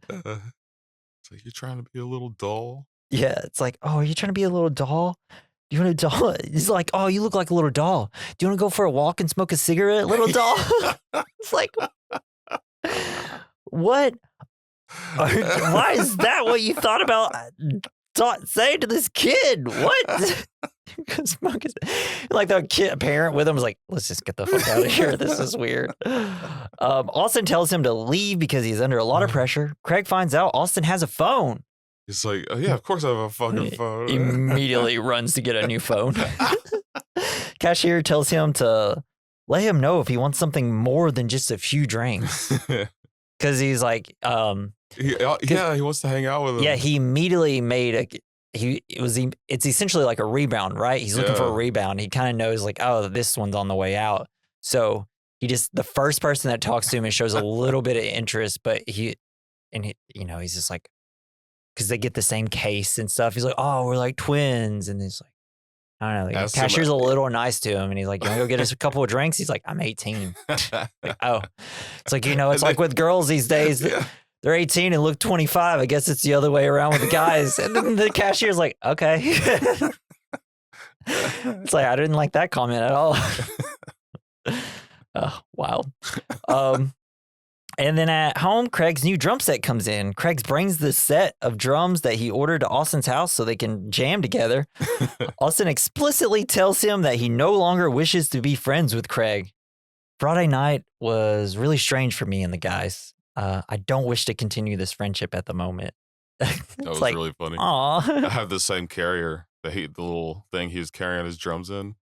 like, you're trying to be a little dull. Yeah, it's like, oh, are you trying to be a little doll? Do you want a doll? He's like, oh, you look like a little doll. Do you want to go for a walk and smoke a cigarette, little doll? It's like, what? Why is that what you thought about saying to this kid? What? Like the kid parent with him was like, let's just get the fuck out of here. This is weird. Austin tells him to leave because he's under a lot of pressure. Craig finds out Austin has a phone. He's like, oh, yeah, of course I have a fucking phone. Immediately runs to get a new phone. Cashier tells him to let him know if he wants something more than just a few drinks. Because he's like, he wants to hang out with him. Yeah, he immediately made it's essentially like a rebound, right? He's looking for a rebound. He kind of knows like, oh, this one's on the way out. So the first person that talks to him and shows a little bit of interest, but he's just like, because they get the same case and stuff. He's like, oh, we're like twins. And he's like, I don't know. The cashier's a little nice to him. And he's like, you want to go get us a couple of drinks? He's like, I'm 18. Like, oh. It's like, it's like with girls these days. Yeah. They're 18 and look 25. I guess it's the other way around with the guys. And then the cashier's like, okay. It's like, I didn't like that comment at all. Wild. And then at home, Craig's new drum set comes in. Craig brings the set of drums that he ordered to Austin's house so they can jam together. Austin explicitly tells him that he no longer wishes to be friends with Craig. Friday night was really strange for me and the guys. I don't wish to continue this friendship at the moment. That was like, really funny. Aww. I have the same carrier, the little thing he was carrying his drums in.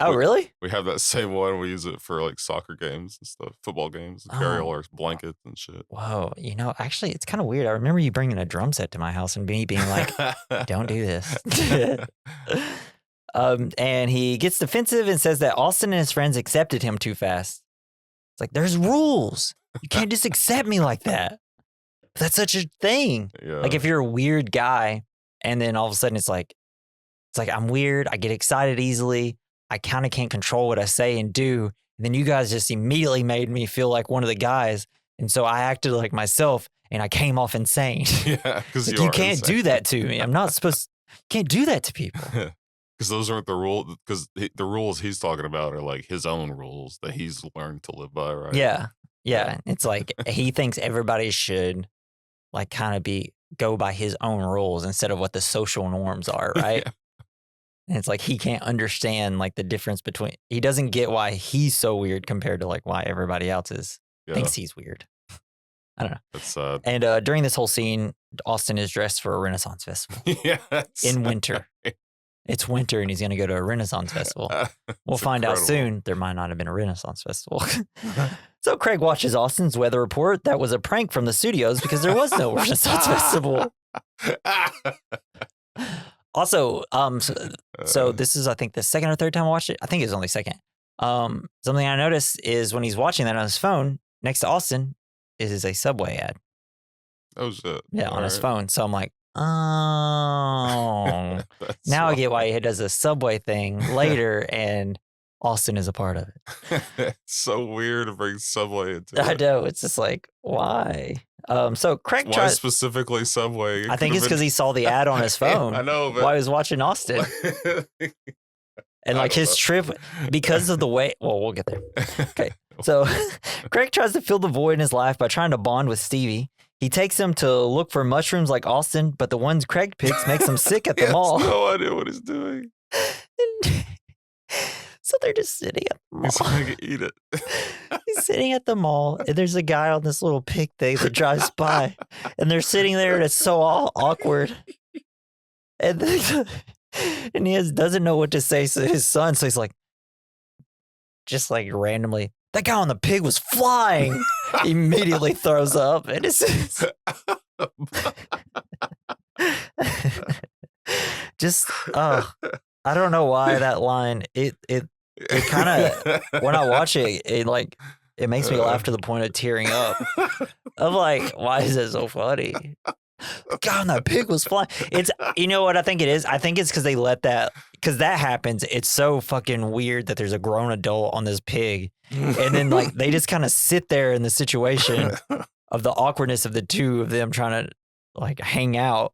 Oh, really? We have that same one. We use it for like soccer games and stuff, football games, and carry all our blankets and shit. Whoa. Actually, it's kind of weird. I remember you bringing a drum set to my house and me being like, don't do this. And he gets defensive and says that Austin and his friends accepted him too fast. It's like, there's rules. You can't just accept me like that. That's such a thing. Yeah. Like if you're a weird guy and then all of a sudden it's like I'm weird. I get excited easily. I kind of can't control what I say and do. And then you guys just immediately made me feel like one of the guys. And so I acted like myself and I came off insane. Yeah, because like, you can't do that to me. I'm not supposed can't do that to people. Because those aren't the rules. Because the rules he's talking about are like his own rules that he's learned to live by, right? Yeah. Yeah. It's like he thinks everybody should like kind of go by his own rules instead of what the social norms are, right? Yeah. And it's like he can't understand like the difference between, he doesn't get why he's so weird compared to like why everybody else thinks he's weird. I don't know. That's sad. And during this whole scene, Austin is dressed for a Renaissance festival. Yeah, in winter. It's winter and he's going to go to a Renaissance festival. We'll find out soon. There might not have been a Renaissance festival. So Craig watches Austin's weather report. That was a prank from the studios because there was no Renaissance festival. Also, so this is, I think, the second or third time I watched it. I think it was only second. Something I noticed is when he's watching that on his phone, next to Austin is a Subway ad. Oh, shit. Yeah, on his phone. So I'm like, oh. Now I get why he does a Subway thing later and Austin is a part of it. It's so weird to bring Subway into it. I know. It's just like, why? So Craig why specifically Subway? I think it's because he saw the ad on his phone. I know, but while he was watching Austin. And like his trip, because of the way, well, we'll get there. Okay. So Craig tries to fill the void in his life by trying to bond with Stevie. He takes him to look for mushrooms like Austin, but the ones Craig picks makes him sick at the mall. He has no idea what he's doing. So they're just sitting at the mall. He's going to eat it. He's sitting at the mall, and there's a guy on this little pig thing that drives by, and they're sitting there, and it's so awkward. And he doesn't know what to say to his son, so he's like, just like randomly, that guy on the pig was flying. He immediately throws up, and it's Just I don't know why that line. It kind of when I watch it, it makes me laugh to the point of tearing up. Of like, why is it so funny? God, that pig was flying. It's, you know what I think it is? I think it's because they let that, because that happens. It's so fucking weird that there's a grown adult on this pig. And then like they just kind of sit there in the situation of the awkwardness of the two of them trying to like hang out.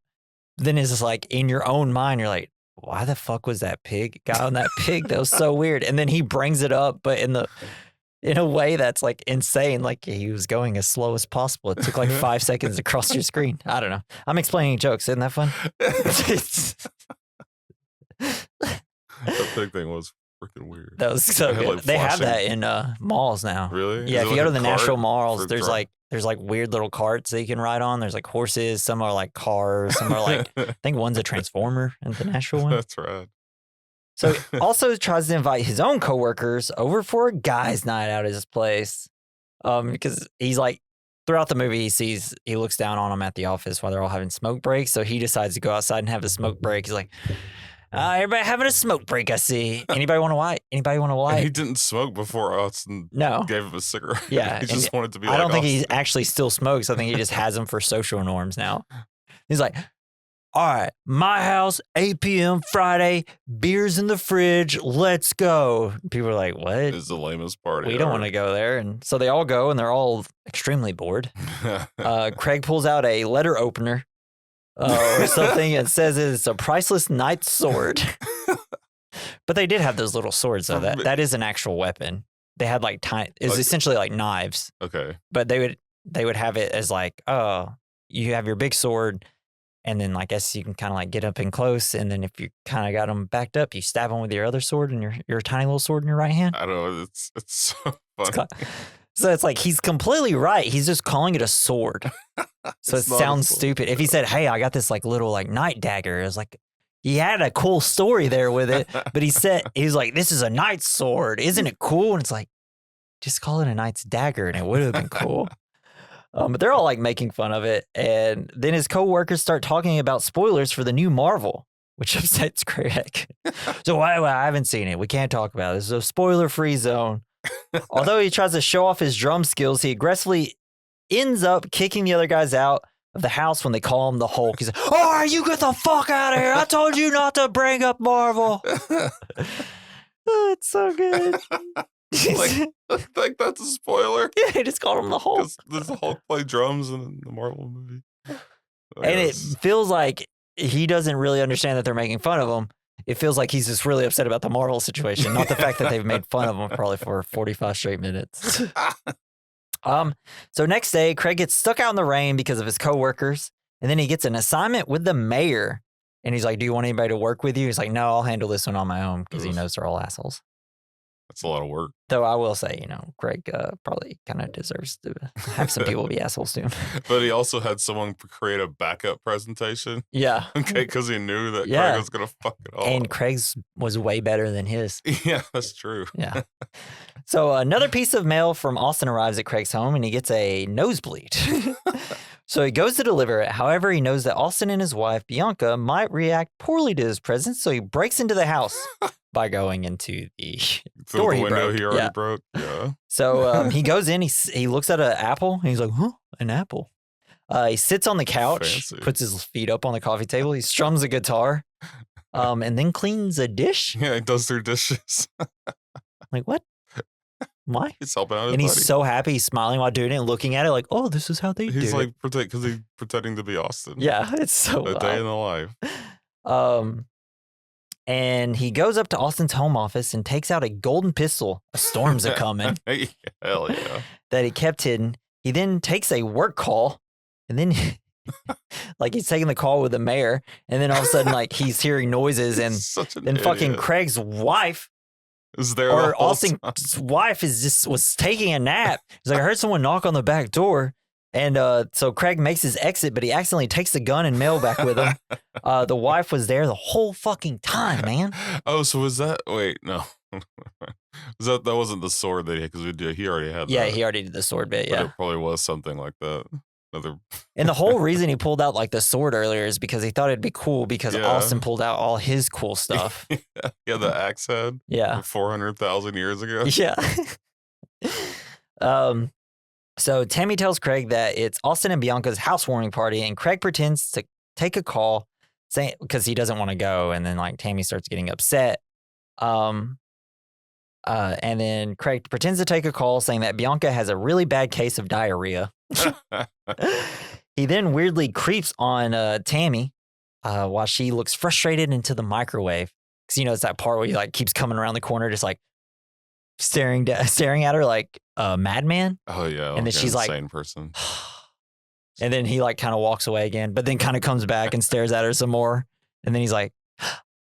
Then it's just like in your own mind, you're like, why the fuck was that pig guy on that pig? That was so weird. And then he brings it up, but in a way that's like insane. Like he was going as slow as possible. It took like 5 seconds to cross your screen. I don't know. I'm explaining jokes. Isn't that fun? That pig thing was freaking weird. That was so good. Like they have that in malls now. Really? Yeah, if you go to the Nashville malls, there's like weird little carts that you can ride on. There's like horses. Some are like cars. Some are like, I think one's a transformer in the Nashville one. That's right. So he also tries to invite his own coworkers over for a guys' night out at his place. Because he's like, throughout the movie, he looks down on them at the office while they're all having smoke breaks. So he decides to go outside and have a smoke break. He's like, everybody having a smoke break, I see. Anybody want to light? Anybody want to light? He didn't smoke before Austin gave him a cigarette. Yeah. He just wanted to be I don't think he actually still smokes. I think he just has them for social norms now. He's like, all right, my house, 8 p.m. Friday, beers in the fridge, let's go. People are like, what? It's the lamest party. We don't want to go there. And so they all go, and they're all extremely bored. Craig pulls out a letter opener or something and says it's a priceless knight's sword. But they did have those little swords, though. That is an actual weapon. They had like it was essentially like knives. Okay. But they would have it as like, oh, you have your big sword. And then, I guess you can kind of like get up in close, and then if you kind of got them backed up, you stab them with your other sword and your tiny little sword in your right hand. I don't know. It's so funny. So it's like he's completely right. He's just calling it a sword. So it sounds stupid. If he said, "Hey, I got this like little like knight dagger," it was like he had a cool story there with it. But he was like, "This is a knight's sword, isn't it cool?" And it's like, just call it a knight's dagger, and it would have been cool. But they're all like making fun of it. And then his coworkers start talking about spoilers for the new Marvel, which upsets Craig. So I haven't seen it. We can't talk about it. This is a spoiler-free zone. Although he tries to show off his drum skills, he aggressively ends up kicking the other guys out of the house when they call him the Hulk. He's like, "Oh, you get the fuck out of here. I told you not to bring up Marvel." Oh, it's so good. like that's a spoiler. Yeah, he just called him the Hulk. Does the Hulk play drums in the Marvel movie? And it feels like he doesn't really understand that they're making fun of him. It feels like he's just really upset about the Marvel situation, not the fact that they've made fun of him probably for 45 straight minutes. So next day, Craig gets stuck out in the rain because of his coworkers, and then he gets an assignment with the mayor. And he's like, "Do you want anybody to work with you?" He's like, "No, I'll handle this one on my own," because he knows they're all assholes. That's a lot of work. Though I will say, Craig probably kind of deserves to have some people be assholes to him. But he also had someone create a backup presentation. Yeah. Okay, because he knew that Craig was going to fuck it all. And Craig's was way better than his. Yeah, that's true. Yeah. So another piece of mail from Austin arrives at Craig's home, and he gets a nosebleed. So he goes to deliver it. However, he knows that Austin and his wife, Bianca, might react poorly to his presence, so he breaks into the house by going into the door the window broke. he already broke. Yeah. So he goes in, he looks at an apple, and he's like, "Huh, an apple." He sits on the couch, puts his feet up on the coffee table, he strums a guitar, and then cleans a dish. Yeah, he does their dishes. Like, what? Why? He's helping out his And he's buddy. so happy, he's smiling while doing it and looking at it like, "Oh, this is how they do it." He's like, because he's pretending to be Austin. Yeah, it's so A day in the life. And he goes up to Austin's home office and takes out a golden pistol. A storm's a coming. Hell yeah. That he kept hidden. He then takes a work call, and then like he's taking the call with the mayor, and then all of a sudden like he's hearing noises, and then fucking Craig's wife is there, or Austin's wife was taking a nap. He's like, "I heard someone knock on the back door." And so Craig makes his exit, but he accidentally takes the gun and mail back with him. The wife was there the whole fucking time, man. Oh, so was that? Wait, no. That wasn't the sword that he had, because he already had that. Yeah, he already did the sword bit, yeah. But it probably was something like that. Another. And the whole reason he pulled out like the sword earlier is because he thought it'd be cool because Yeah. Austin pulled out all his cool stuff. Yeah, the axe head. Yeah. 400,000 years ago. Yeah. So Tammy tells Craig that it's Austin and Bianca's housewarming party, and Craig pretends to take a call saying because he doesn't want to go, and then like Tammy starts getting upset. And then Craig pretends to take a call saying that Bianca has a really bad case of diarrhea. He then weirdly creeps on Tammy while she looks frustrated into the microwave. Because, it's that part where he like keeps coming around the corner just like staring at her like a madman. Oh, yeah. And then she's like, insane person. And then he like kind of walks away again, but then kind of comes back and stares at her some more. And then he's like,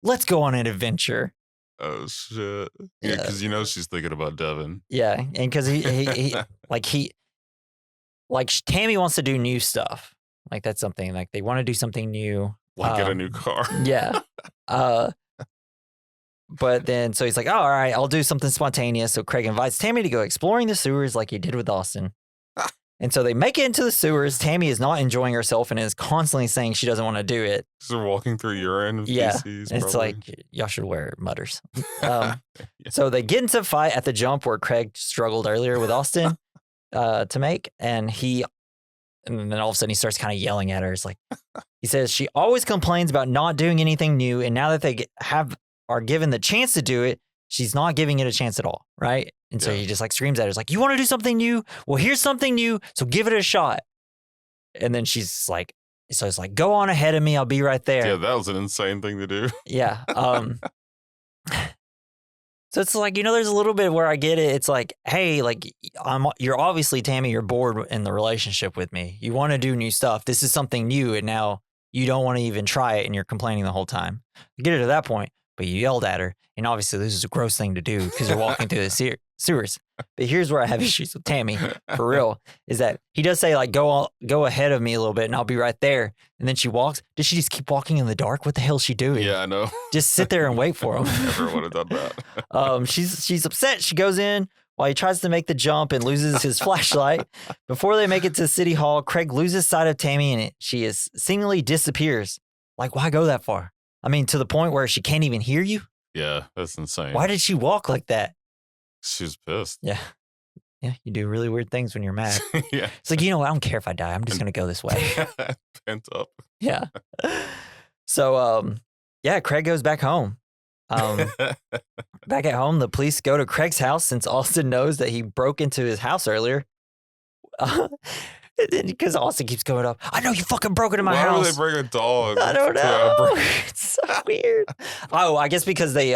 let's go on an adventure. Oh, shit. Yeah, because she's thinking about Devin. Yeah, and because he Tammy wants to do new stuff. Like that's something like they want to do something new. Like get a new car. Yeah. But then so he's like, oh, all right, I'll do something spontaneous. So Craig invites Tammy to go exploring the sewers like he did with Austin. And so they make it into the sewers. Tammy is not enjoying herself and is constantly saying she doesn't want to do it. They're walking through urine and feces. It's like, y'all should wear mutters. So they get into a fight at the jump where Craig struggled earlier with Austin to make. And then all of a sudden he starts kind of yelling at her. It's like, he says, she always complains about not doing anything new. And now that they are given the chance to do it, she's not giving it a chance at all, right? And so he just like screams at her. It's like, you want to do something new? Well, here's something new, so give it a shot. And then she's like, so it's like, go on ahead of me. I'll be right there. Yeah, that was an insane thing to do. Yeah. So it's like, there's a little bit where I get it. It's like, hey, like you're obviously, Tammy, you're bored in the relationship with me. You want to do new stuff. This is something new, and now you don't want to even try it, and you're complaining the whole time. I get it to that point. But you yelled at her, and obviously this is a gross thing to do because you're walking through the sewers. But here's where I have issues with Tammy, for real, is that he does say, like, go ahead of me a little bit, and I'll be right there. And then she walks. Does she just keep walking in the dark? What the hell is she doing? Yeah, I know. Just sit there and wait for him. Never would have done that. She's upset. She goes in while he tries to make the jump and loses his flashlight. Before they make it to City Hall, Craig loses sight of Tammy, and she seemingly disappears. Like, why go that far? I mean, to the point where she can't even hear you? Yeah, that's insane. Why did she walk like that? She was pissed. Yeah. Yeah, you do really weird things when you're mad. Yeah. It's like, I don't care if I die. I'm just going to go this way. Pent up. Yeah. So, Craig goes back home. Back at home, the police go to Craig's house since Austin knows that he broke into his house earlier. Because Austin keeps going up, I know you fucking broke into my house. Why would they bring a dog? I don't know. It's so weird. Oh, I guess because they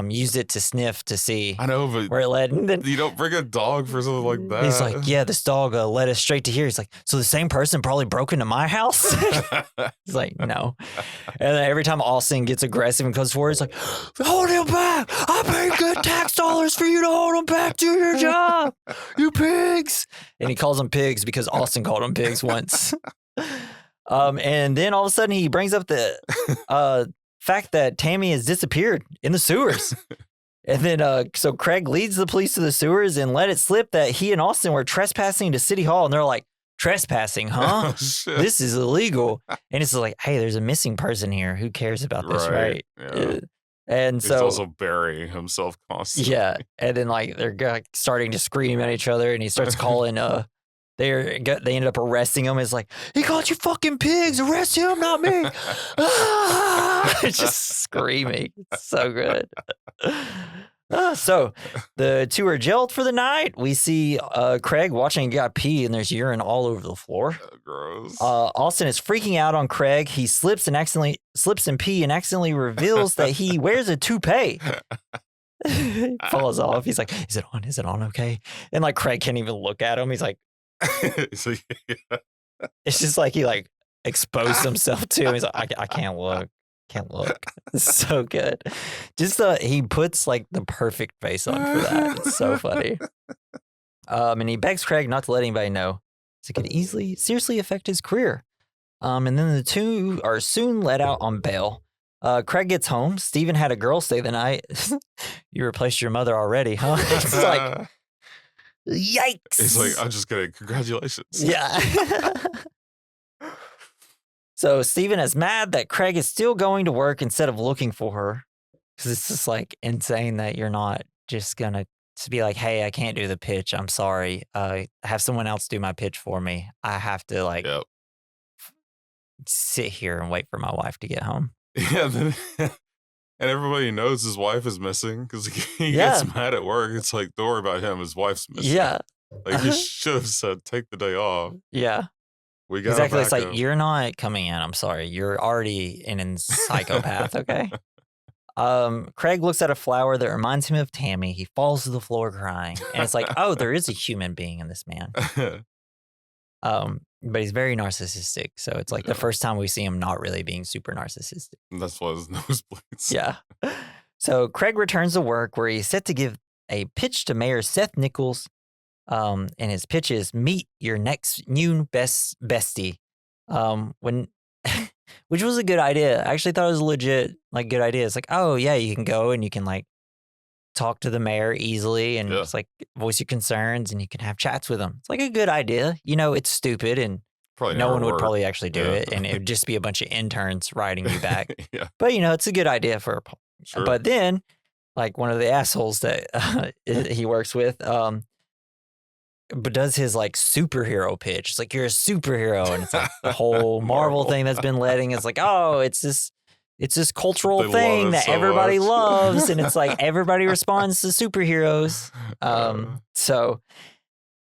used it to sniff to see I know, but where it led. And then you don't bring a dog for something like that. He's like, yeah, this dog led us straight to here. He's like, so the same person probably broke into my house? He's like, no. And then every time Austin gets aggressive and comes forward, he's like, hold him back. I paid good tax dollars for you to hold him back. Do your job, you pigs. And he calls them pigs because Austin called them pigs once. And then all of a sudden he brings up the fact that Tammy has disappeared in the sewers. And then so Craig leads the police to the sewers and let it slip that he and Austin were trespassing to City Hall. And they're like, trespassing, huh? Oh, shit. This is illegal. And it's like, hey, there's a missing person here. Who cares about this, right? Yeah. And He's so also burying himself constantly. yeah. And then like they're starting to scream at each other, and he starts calling they ended up arresting him. It's like, he called you fucking pigs. Arrest him, not me. It's just screaming. It's so good. So the two are jailed for the night. We see Craig watching a guy pee, and there's urine all over the floor. Gross. Austin is freaking out on Craig. He slips and pee and accidentally reveals that he wears a toupee. Falls off. He's like, is it on? Is it on? Okay. And like Craig can't even look at him. He's like, So, yeah. it's just like he like exposed himself to him. He's like, I can't look. Can't look. It's so good. Just he puts like the perfect face on for that. It's so funny. And he begs Craig not to let anybody know, so it could seriously affect his career. And then the two are soon let out on bail. Craig gets home. Steven had a girl stay the night. You replaced your mother already, huh? It's like, Yikes. He's like, I'm just kidding. Congratulations. Yeah. So Steven is mad that Craig is still going to work instead of looking for her. Because it's just like insane that you're not just going to be like, hey, I can't do the pitch. I'm sorry. Have someone else do my pitch for me. I have to like sit here and wait for my wife to get home. Yeah. And everybody knows his wife is missing because he gets mad at work. It's like, don't worry about him. His wife's missing. Yeah. Like he should have said, take the day off. Yeah. We got exactly. It's like, you're not coming in. I'm sorry. You're already an psychopath. Okay. Craig looks at a flower that reminds him of Tammy. He falls to the floor crying. And it's like, oh, there is a human being in this man. But he's very narcissistic. So it's like the first time we see him not really being super narcissistic. And that's why his nose bleeds. Yeah. So Craig returns to work where he's set to give a pitch to Mayor Seth Nichols. And his pitch is meet your next new bestie. Which was a good idea. I actually thought it was a legit, like, good idea. It's like, oh yeah, you can go and you can like talk to the mayor easily and just like voice your concerns and you can have chats with him. It's like a good idea. You know, it's stupid and probably no one would probably actually do it, and it would just be a bunch of interns writing you back. But you know, it's a good idea for. Sure. But then, like one of the assholes that he works with, but does his like superhero pitch. It's like, you're a superhero, and it's like the whole Marvel thing that's been letting. It's like, oh, it's this cultural thing that everybody loves, and it's like everybody responds to superheroes.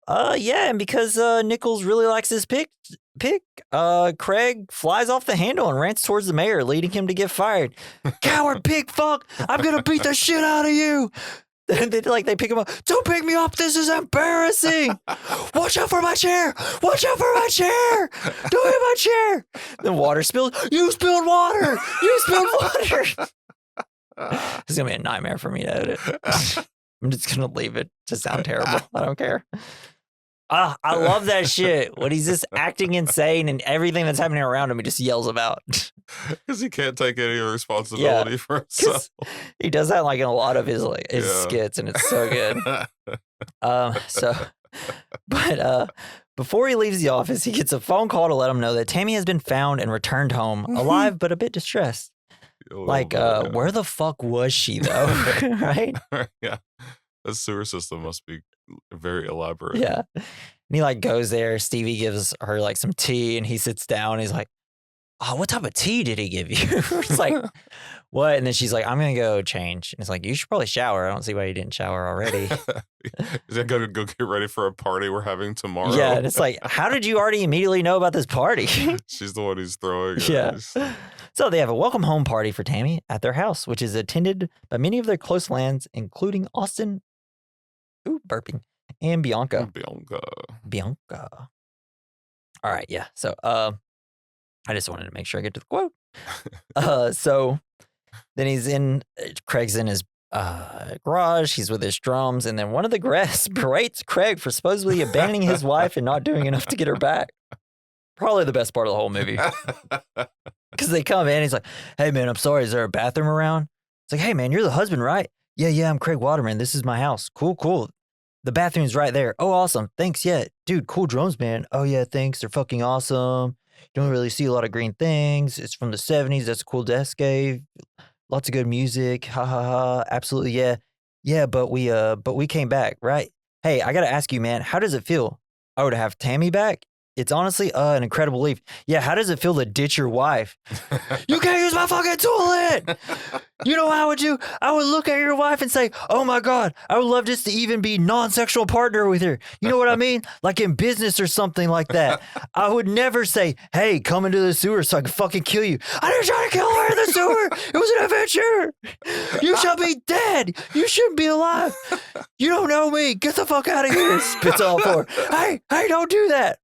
And because Nichols really likes his pick, Craig flies off the handle and rants towards the mayor, leading him to get fired. Coward pig fuck! I'm gonna beat the shit out of you. They pick him up. Don't pick me up. This is embarrassing. Watch out for my chair. Watch out for my chair. Don't hit my chair. The water spilled. You spilled water. You spilled water. This is going to be a nightmare for me to edit. I'm just going to leave it to sound terrible. I don't care. I love that shit. When he's just acting insane and everything that's happening around him, he just yells about. Because he can't take any responsibility for himself. He does that like in a lot of his skits, and it's so good. Before he leaves the office, he gets a phone call to let him know that Tammy has been found and returned home, alive but a bit distressed. Where the fuck was she though? Right? Yeah. The sewer system must be very elaborate. Yeah. And he like goes there. Stevie gives her like some tea, and he sits down. And he's like, oh, what type of tea did he give you? It's like, what? And then she's like, I'm going to go change. And it's like, you should probably shower. I don't see why you didn't shower already. Is that going to go get ready for a party we're having tomorrow? Yeah. And it's like, how did you already immediately know about this party? She's the one who's throwing. Yeah. So they have a welcome home party for Tammy at their house, which is attended by many of their close lands, including Austin. Ooh, burping. And Bianca. Bianca. All right. Yeah. So, I just wanted to make sure I get to the quote. So then Craig's in his garage. He's with his drums. And then one of the guests berates Craig for supposedly abandoning his wife and not doing enough to get her back. Probably the best part of the whole movie. Because they come in. He's like, hey, man, I'm sorry. Is there a bathroom around? It's like, hey, man, you're the husband, right? Yeah, I'm Craig Waterman. This is my house. Cool. The bathroom's right there. Oh, awesome. Thanks. Yeah. Dude, cool drums, man. Oh, yeah, thanks. They're fucking awesome. Don't really see a lot of green things. It's from the 70s. That's a cool desk. Lots of good music. Ha ha ha. Absolutely. Yeah. Yeah, but we came back, right? Hey, I got to ask you, man, how does it feel? Oh, to have Tammy back? It's honestly an incredible leap. Yeah, how does it feel to ditch your wife? You can't use my fucking toilet! You know what I would do? I would look at your wife and say, oh my God, I would love just to even be non-sexual partner with her. You know what I mean? Like in business or something like that. I would never say, hey, come into the sewer so I can fucking kill you. I didn't try to kill her in the sewer. It was an adventure. You shall be dead. You shouldn't be alive. You don't know me. Get the fuck out of here. Spits all for her. Hey, don't do that.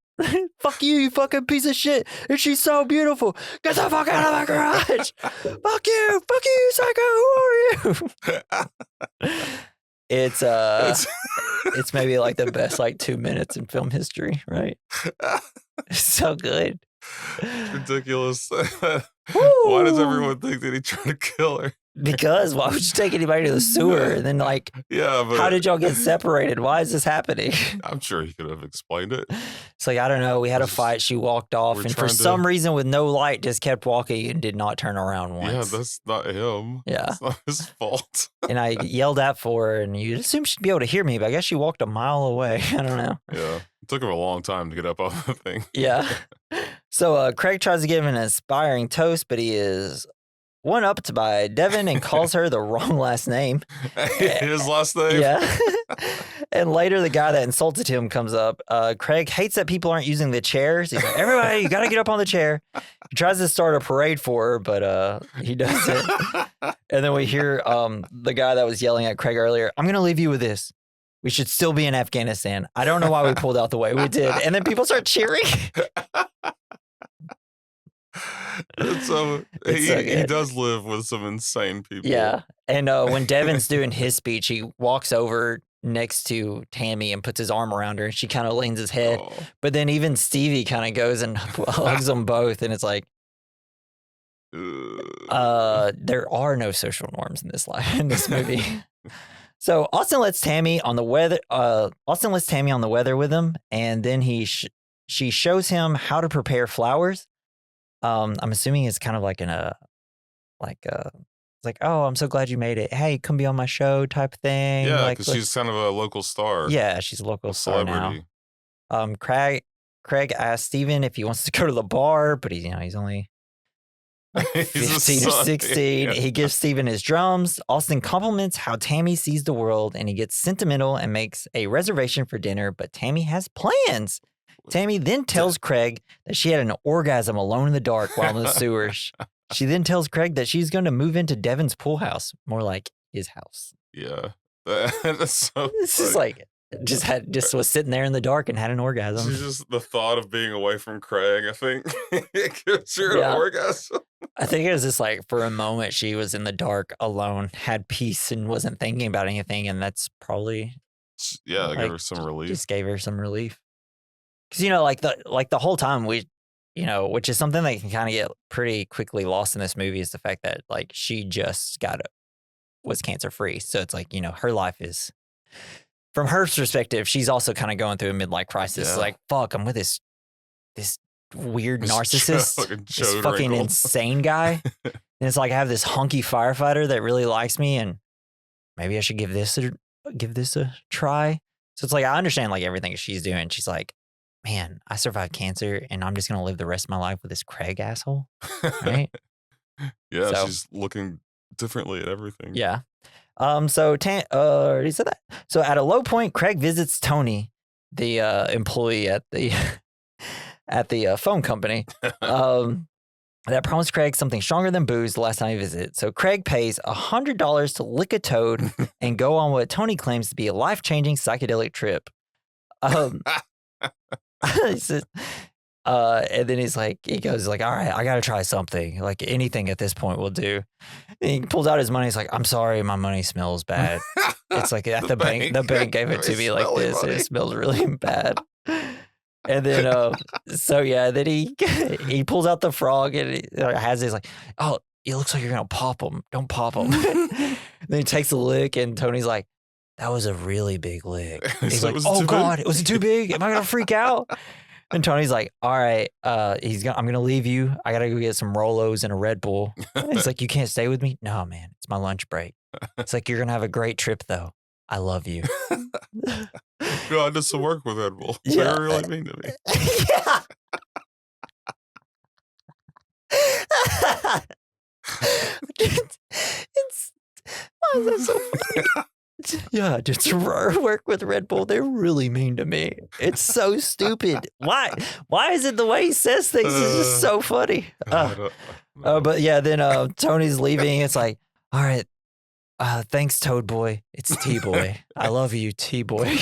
Fuck you fucking piece of shit. And she's so beautiful. Get the fuck out of my garage. Fuck you, psycho. Who are you? It's maybe like the best like 2 minutes in film history, right? It's so good. It's ridiculous. Why does everyone think that he tried to kill her? Because why would you take anybody to the sewer? And then, like, Yeah, but how did y'all get separated? Why is this happening? I'm sure he could have explained it. It's like, I don't know. We had a fight. She walked off. And for some reason, with no light, just kept walking and did not turn around once. Yeah, that's not him. Yeah. It's not his fault. And I yelled out for her, and you'd assume she'd be able to hear me, but I guess she walked a mile away. I don't know. Yeah. It took him a long time to get up off the thing. Yeah. So Craig tries to give him an inspiring toast, but he is one-upped by Devin and calls her the wrong last name. His last name? Yeah. And later, the guy that insulted him comes up. Craig hates that people aren't using the chairs. He's like, everybody, you got to get up on the chair. He tries to start a parade for her, but he doesn't. And then we hear the guy that was yelling at Craig earlier, I'm going to leave you with this. We should still be in Afghanistan. I don't know why we pulled out the way we did. And then people start cheering. So he does live with some insane people. Yeah. And when Devin's doing his speech, he walks over next to Tammy and puts his arm around her, and she kind of leans his head. Oh. But then even Stevie kind of goes and hugs them both, and it's like, there are no social norms in this movie. So Austin lets Tammy on the weather. Austin lets Tammy on the weather with him, and then she shows him how to prepare flowers. I'm assuming it's kind of like it's like, oh, I'm so glad you made it. Hey, come be on my show type thing. Yeah, like, because she's kind of a local star. Yeah, she's a local star now. Craig asked Steven if he wants to go to the bar, but he's only like 15 or 16. Yeah. He gives Steven his drums. Austin compliments how Tammy sees the world, and he gets sentimental and makes a reservation for dinner, but Tammy has plans. Tammy then tells Craig that she had an orgasm alone in the dark while in the sewers. She then tells Craig that she's going to move into Devin's pool house, more like his house. Yeah. That's so This is like, just was sitting there in the dark and had an orgasm. She's just the thought of being away from Craig, I think. It gives her an orgasm. I think it was just like, for a moment, she was in the dark alone, had peace, and wasn't thinking about anything. And that's probably... Yeah, gave her some relief. Just gave her some relief. Because, the whole time which is something that can kind of get pretty quickly lost in this movie, is the fact that, like, she just was cancer free. So it's like, her life is, from her perspective, she's also kind of going through a midlife crisis. Yeah. Like, fuck, I'm with this weird narcissist, this fucking insane guy. And it's like, I have this hunky firefighter that really likes me, and maybe I should give this a try. So it's like, I understand like everything she's doing. She's like, man, I survived cancer, and I'm just going to live the rest of my life with this Craig asshole, right? Yeah, so, she's looking differently at everything. Yeah. So, he said that. So at a low point, Craig visits Tony, the employee at the phone company, that promised Craig something stronger than booze the last time he visited. So Craig pays $100 to lick a toad and go on what Tony claims to be a life-changing psychedelic trip. He says, and then he goes like, all right, I got to try something. Like, anything at this point will do. And he pulls out his money. He's like, I'm sorry, my money smells bad. It's like at the bank gave it to me like this. And it smells really bad. And then, then he pulls out the frog, and he has this like, oh, it looks like you're going to pop him. Don't pop him. Then he takes a lick, and Tony's like, that was a really big lick. He's like, oh God, was it too big? Am I going to freak out? And Tony's like, all right, I'm going to leave you. I got to go get some Rolos and a Red Bull. He's like, you can't stay with me? No, man, it's my lunch break. It's like, you're going to have a great trip though. I love you. No, I did some work with Red Bull. Yeah. They're really mean to me. Yeah. Why is that so funny? Yeah, just work with Red Bull. They're really mean to me. It's so stupid. Why is it the way he says things? It's just so funny. But yeah, then Tony's leaving. It's like, all right, thanks, Toad Boy. It's T-Boy. I love you, T-Boy.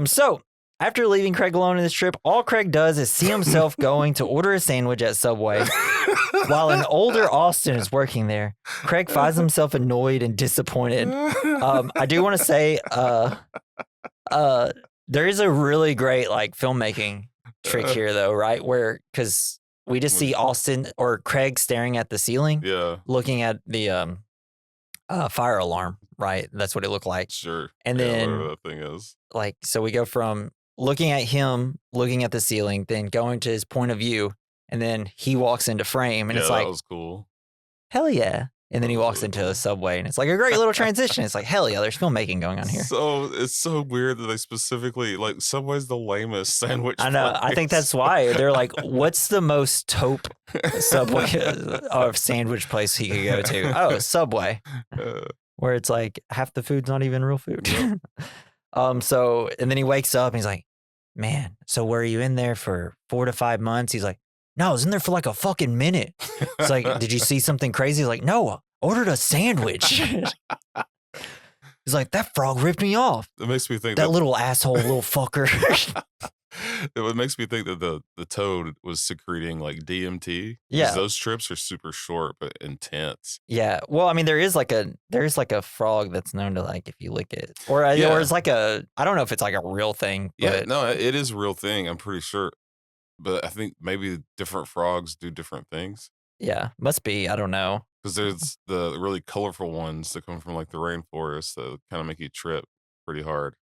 So after leaving Craig alone in this trip, all Craig does is see himself going to order a sandwich at Subway. While an older Austin is working there, Craig finds himself annoyed and disappointed. I do want to say there is a really great like filmmaking trick here, though, right? Because we just see Austin or Craig staring at the ceiling, Yeah, looking at the fire alarm, right? That's what it looked like. sure. And Yeah, then whatever that thing is. like, so we go from looking at him, looking at the ceiling, then going to his point of view, and then he walks into frame, and Yeah, it's that like, was cool. hell yeah. And then That he was walks really into cool. a subway, and it's like a great little transition. It's like, hell yeah, there's filmmaking going on here. So it's so weird that they specifically like Subway's the lamest sandwich. I know. I think place. that's why they're like, what's the most taupe Subway or sandwich place he could go to? Oh, Subway, where it's like half the food's not even real food. Yep. So, and then he wakes up and he's like, man, so were you in there for 4 to 5 months? He's like, no, I was in there for like a fucking minute. It's like, did you see something crazy? He's like, no, I ordered a sandwich. He's like, that frog ripped me off. It makes me think That little asshole, little fucker. it makes me think that the toad was secreting like DMT. 'Cause Yeah. those trips are super short but intense. Yeah. Well, I mean, there is like a frog that's known to like if you lick it, or Yeah. or it's like I don't know if it's like a real thing. But Yeah, no, it is a real thing. I'm pretty sure, but I think maybe different frogs do different things. yeah, must be. I don't know. Because there's the really colorful ones that come from like the rainforest that kind of make you trip pretty hard,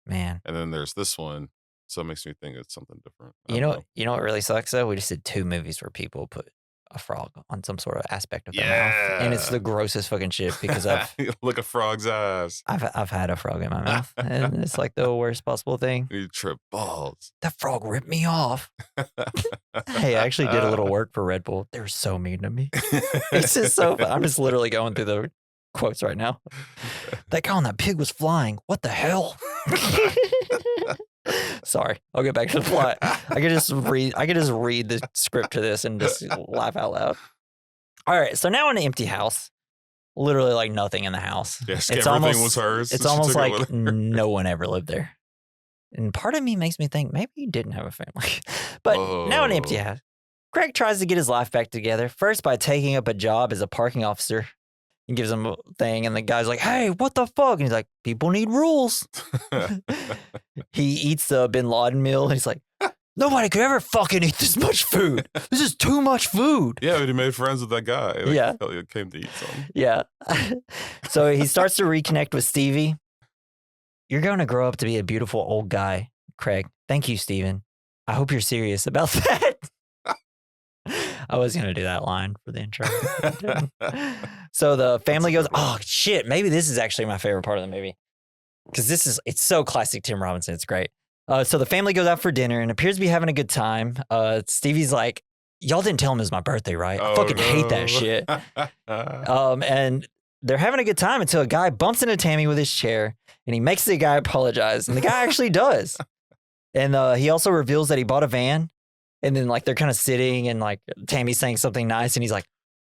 Man, and then there's this one, so it makes me think it's something different. I you don't know, what really sucks though? We just did 2 movies where people put a frog on some sort of aspect of their mouth, and it's Yeah. the grossest fucking shit because Look at frog's eyes. I've had a frog in my mouth, and it's like the worst possible thing. You trip balls. That frog ripped me off. Hey, I actually did a little work for Red Bull. They were so mean to me. It's just so fun. I'm just literally going through the quotes right now. That guy on that pig was flying. What the hell? Sorry, I'll get back to the plot. I could just read the script to this and just laugh out loud. All right, so now in an empty house, literally like nothing in the house. Yes, It's everything almost- was hers. It's She almost took it like with her. no one ever lived there. And part of me makes me think maybe he didn't have a family. But now in an empty Oh. house, Craig tries to get his life back together, first by taking up a job as a parking officer. He gives him a thing, and the guy's like, hey, what the fuck? And he's like, people need rules. He eats the Bin Laden meal, and he's like, nobody could ever fucking eat this much food. This is too much food. Yeah, but he made friends with that guy. Like, Yeah. He came to eat something. Yeah. So he starts to reconnect with Stevie. You're going to grow up to be a beautiful old guy, Craig. Thank you, Steven. I hope you're serious about that. I was going to do that line for the intro. So the family goes, oh, shit, maybe this is actually my favorite part of the movie. Because it's so classic Tim Robinson. It's great. So the family goes out for dinner and appears to be having a good time. Stevie's like, y'all didn't tell him it was my birthday, right? I fucking hate that shit. And they're having a good time until a guy bumps into Tammy with his chair and he makes the guy apologize. And the guy actually does. And he also reveals that he bought a van. And then like they're kind of sitting and like Tammy's saying something nice and he's like,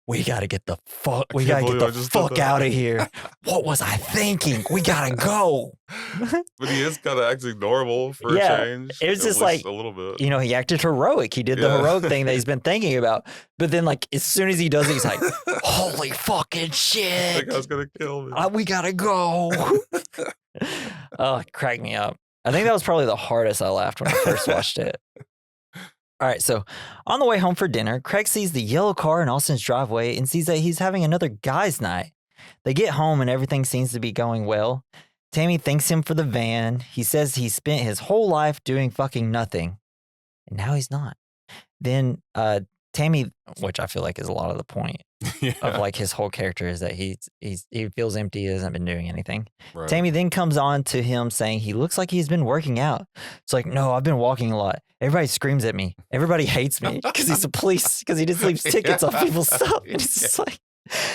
we gotta get the fuck out of here. What was I thinking? We gotta go. But he is kind of acting normal for a change. It was at just least like a little bit. You know, he acted heroic. He did the heroic thing that he's been thinking about. But then, like, as soon as he does it, he's like, holy fucking shit. That guy's gonna kill me. We gotta go. Oh, it cracked me up. I think that was probably the hardest I laughed when I first watched it. All right, so on the way home for dinner, Craig sees the yellow car in Austin's driveway and sees that he's having another guy's night. They get home and everything seems to be going well. Tammy thanks him for the van. He says he spent his whole life doing fucking nothing, and now he's not. Then Tammy, which I feel like is a lot of the point of like his whole character, is that he feels empty, he hasn't been doing anything. Right. Tammy then comes on to him saying he looks like he's been working out. It's like, no, I've been walking a lot. Everybody screams at me. Everybody hates me because he's a police, because he just leaves tickets on people's stuff. And it's just like,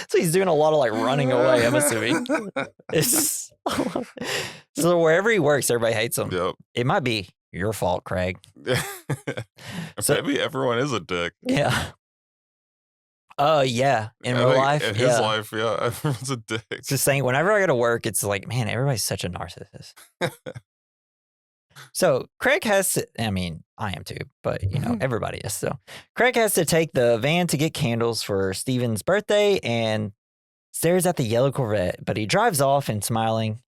so he's doing a lot of like running away, I'm assuming. It's just, so wherever he works, everybody hates him. Yep. It might be your fault, Craig. So- Maybe everyone is a dick. Yeah. Yeah. In I real think life, in yeah. his life, yeah, everyone's a dick. It's just saying, whenever I go to work, it's like, man, everybody's such a narcissist. So Craig has to, I mean, I am too, but you know, everybody is. So Craig has to take the van to get candles for Steven's birthday and stares at the yellow Corvette, but he drives off and smiling.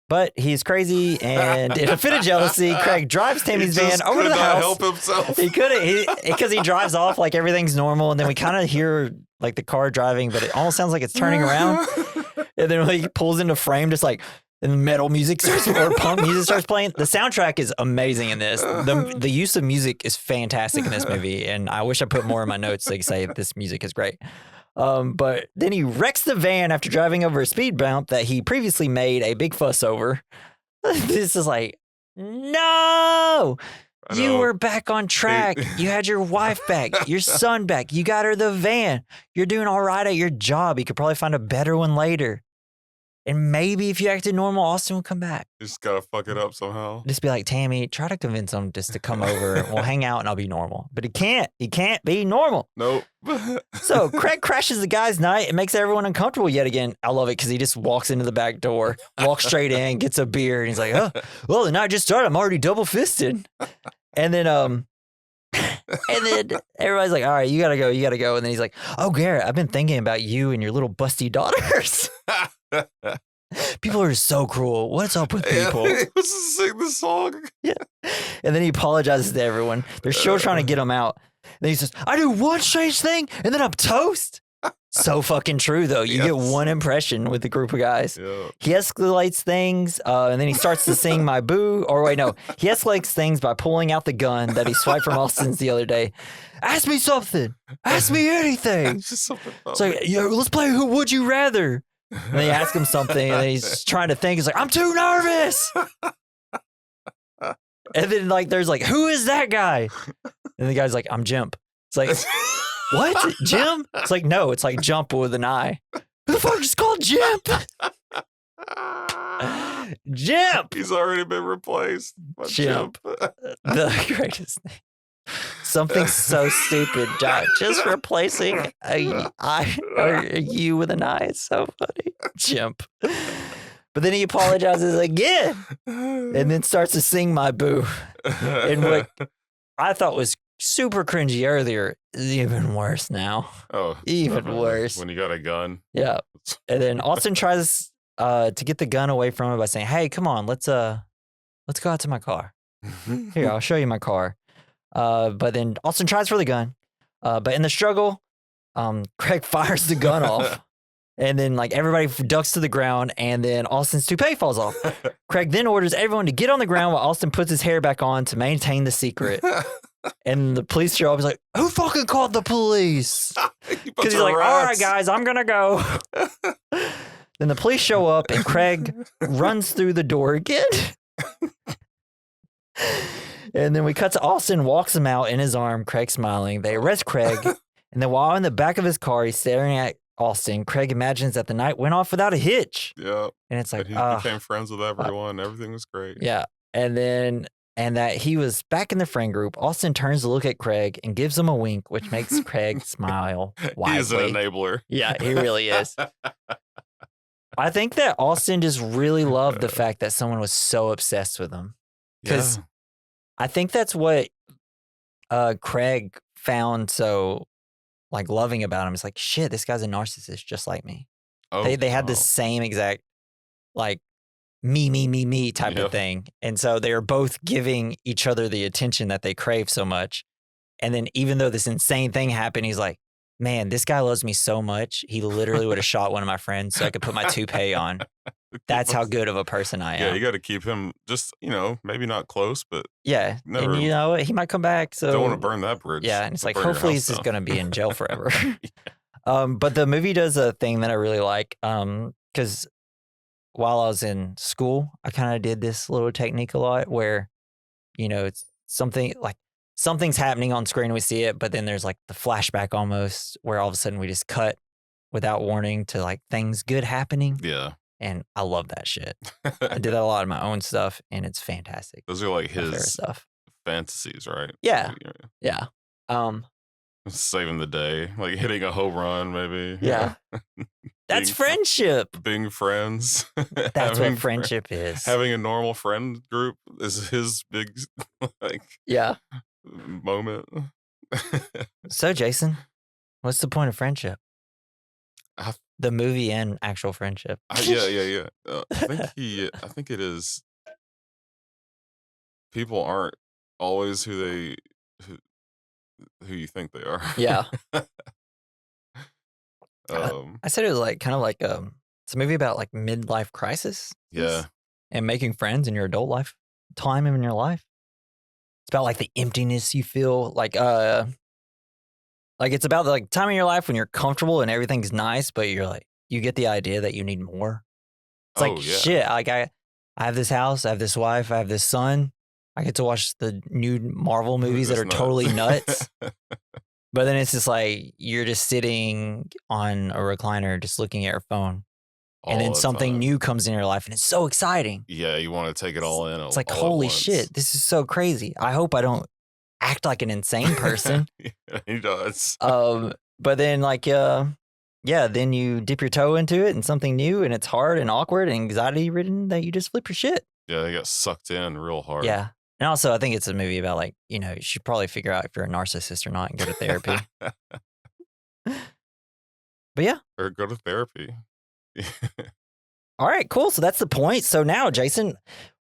But he's crazy, and in a fit of jealousy, Craig drives Tammy's van over to the house. Help himself. He couldn't, because he drives off like everything's normal, and then we kind of hear like the car driving, but it almost sounds like it's turning around. And then when he pulls into frame, just like and metal music starts or punk music starts playing. The soundtrack is amazing in this. The use of music is fantastic in this movie, and I wish I put more in my notes to say this music is great. But then he wrecks the van after driving over a speed bump that he previously made a big fuss over. This is like, no! You were back on track. You had your wife back, your son back. You got her the van. You're doing all right at your job. You could probably find a better one later. And maybe if you acted normal, Austin would come back. Just gotta fuck it up somehow. Just be like, Tammy, try to convince him just to come over. We'll hang out and I'll be normal. But he can't. He can't be normal. Nope. So Craig crashes the guy's night and makes everyone uncomfortable yet again. I love it because he just walks into the back door, walks straight in, gets a beer, and he's like, oh, well, the night just started. I'm already double fisted. And then everybody's like, all right, you gotta go. And then he's like, oh, Garrett, I've been thinking about you and your little busty daughters. People are so cruel. What's up with people? Let's just sing the song. Yeah. And then he apologizes to everyone. They're still trying to get him out. And then he says, I do one strange thing and then I'm toast. So fucking true, though. You get one impression with the group of guys. Yeah. He escalates things, and then he starts to sing My Boo. Or wait, no. He escalates things by pulling out the gun that he swiped from Austin's the other day. Ask me something. Ask me anything. Just something. It's like, let's play Who Would You Rather? And they ask him something, and he's trying to think. He's like, I'm too nervous. And then, like, there's like, who is that guy? And the guy's like, I'm Jimp. It's like, what? Jim? It's like, no, it's like Jump with an I. Who the fuck is called Jimp? Jimp! He's already been replaced by Jimp. Jimp. The greatest name. Something so stupid, just replacing a I or a U with an I. It's so funny. Jimp. But then he apologizes again and then starts to sing My Boo. And what I thought was super cringy earlier is even worse now. Oh, even worse. When you got a gun. Yeah. And then Austin tries to get the gun away from him by saying, hey, come on, let's go out to my car. Here, I'll show you my car. But then Austin tries for the gun. But in the struggle, Craig fires the gun off. And then like everybody ducks to the ground, and then Austin's toupee falls off. Craig then orders everyone to get on the ground while Austin puts his hair back on to maintain the secret. And the police show up. He's like, who fucking called the police? Because he's like, all right, guys, I'm going to go. Then the police show up, and Craig runs through the door again. And then we cut to Austin, walks him out in his arm, Craig smiling. They arrest Craig. And then while in the back of his car, he's staring at Austin. Craig imagines that the night went off without a hitch. Yeah. And it's like, he became friends with everyone. Everything was great. Yeah. And that he was back in the friend group. Austin turns to look at Craig and gives him a wink, which makes Craig smile widely. He's an enabler. Yeah, he really is. I think that Austin just really loved the fact that someone was so obsessed with him. Because I think that's what Craig found so like loving about him. It's like, shit, this guy's a narcissist just like me. Oh, they had the same exact like me type of thing. And so they are both giving each other the attention that they crave so much. And then even though this insane thing happened, he's like, man, this guy loves me so much. He literally would have shot one of my friends so I could put my toupee on. That's how good of a person I am. Yeah, you got to keep him just, maybe not close, but yeah. Never, and you know what? He might come back. So don't want to burn that bridge. Yeah. And it's like, hopefully he's just going to be in jail forever. But the movie does a thing that I really like. Because while I was in school, I kind of did this little technique a lot where, it's something like something's happening on screen and we see it, but then there's like the flashback almost where all of a sudden we just cut without warning to like things good happening. Yeah. And I love that shit. I did that a lot in my own stuff, and it's fantastic. Those are like his stuff. Fantasies, right? Yeah. Yeah. Saving the day, like hitting a home run, maybe. Yeah. That's friendship. Being friends. That's what friendship is. Having a normal friend group is his big, moment. So, Jason, what's the point of friendship? The movie and actual friendship. Yeah. I think it is. People aren't always who, who you think they are. Yeah. um. I said it was like kind of like it's a movie about like midlife crisis. Yeah. And making friends in your adult life, time in your life. It's about like the emptiness you feel, like it's about the like time in your life when you're comfortable and everything's nice, but you're like you get the idea that you need more. It's like Oh yeah. shit. Like I have this house, I have this wife, I have this son. I get to watch the new Marvel movies that It's are nuts. totally nuts. But then it's just like you're just sitting on a recliner, just looking at your phone, and All then the something time. new comes in your life, and it's so exciting. Yeah, you want to take it all in. It's like, all at holy once. shit, this is so crazy. I hope I don't act like an insane person. Yeah, he does. But then like, then you dip your toe into it and something new, and it's hard and awkward and anxiety ridden that you just flip your shit. Yeah, they got sucked in real hard. Yeah. And also I think it's a movie about like, you should probably figure out if you're a narcissist or not and go to therapy. But yeah. Or go to therapy. All right, cool. So that's the point. So now, Jason,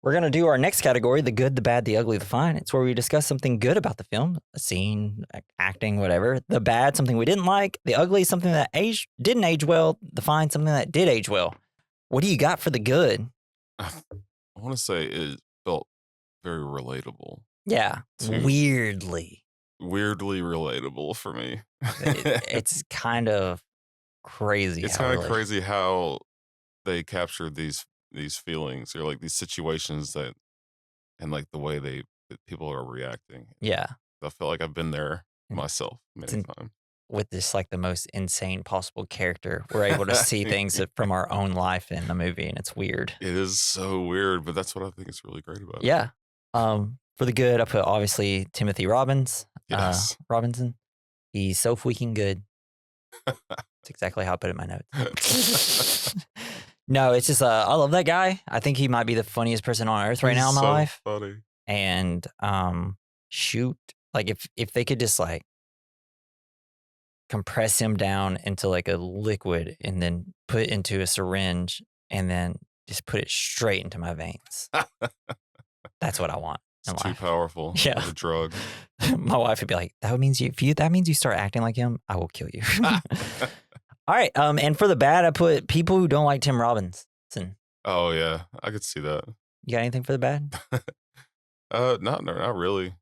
we're going to do our next category, the good, the bad, the ugly, the fine. It's where we discuss something good about the film, a scene, acting, whatever. The bad, something we didn't like. The ugly, something that didn't age well. The fine, something that did age well. What do you got for the good? I want to say it felt very relatable. Yeah, weirdly relatable for me. It's kind of crazy. It's kind of crazy how they captured these feelings or like these situations that, and like the way that people are reacting. Yeah, I feel like I've been there myself many times. With this like the most insane possible character, we're able to see things from our own life in the movie, and it's weird. It is so weird, but that's what I think is really great about it. Yeah. For the good, I put obviously Timothy Robinson. He's so freaking good. That's exactly how I put it in my notes. No, it's just I love that guy. I think he might be the funniest person on earth right now in my life. Funny. And shoot, like if they could just like compress him down into like a liquid and then put it into a syringe and then just put it straight into my veins. That's what I want. It's too powerful. Yeah. It's a drug. My wife would be like, that means you start acting like him, I will kill you. All right. And for the bad, I put people who don't like Tim Robinson. Oh yeah, I could see that. You got anything for the bad? Not really.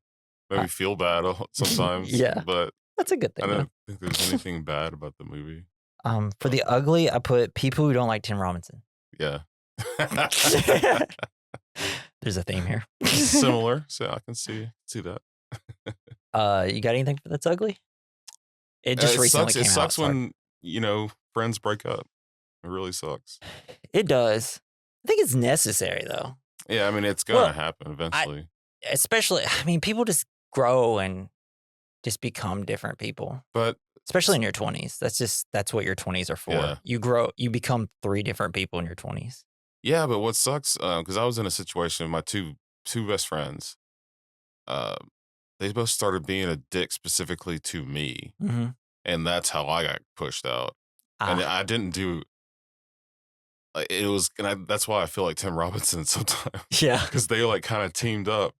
Maybe feel bad sometimes. Yeah. But that's a good thing. I don't think there's anything bad about the movie. For the ugly, I put people who don't like Tim Robinson. Yeah. There's a theme here. Similar, so I can see that. You got anything that's ugly? It just recently came out. It sucks when friends break up. It really sucks. It does. I think it's necessary though. Yeah, I mean it's gonna happen eventually. Especially, people just grow and just become different people. But especially in your 20s, that's what your 20s are for. Yeah. You grow, you become 3 different people in your 20s. Yeah, but what sucks, because I was in a situation with my two best friends. They both started being a dick specifically to me, and that's how I got pushed out. And I didn't do. It was, that's why I feel like Tim Robinson sometimes. Yeah, because they like kind of teamed up,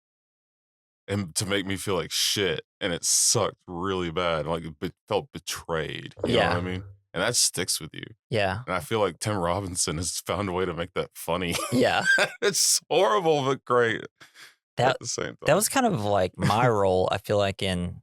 and to make me feel like shit, and it sucked really bad. Like it felt betrayed. You know what I mean? And that sticks with you. Yeah. And I feel like Tim Robinson has found a way to make that funny. Yeah. It's horrible, but great at the same time. That was kind of like my role, I feel like, in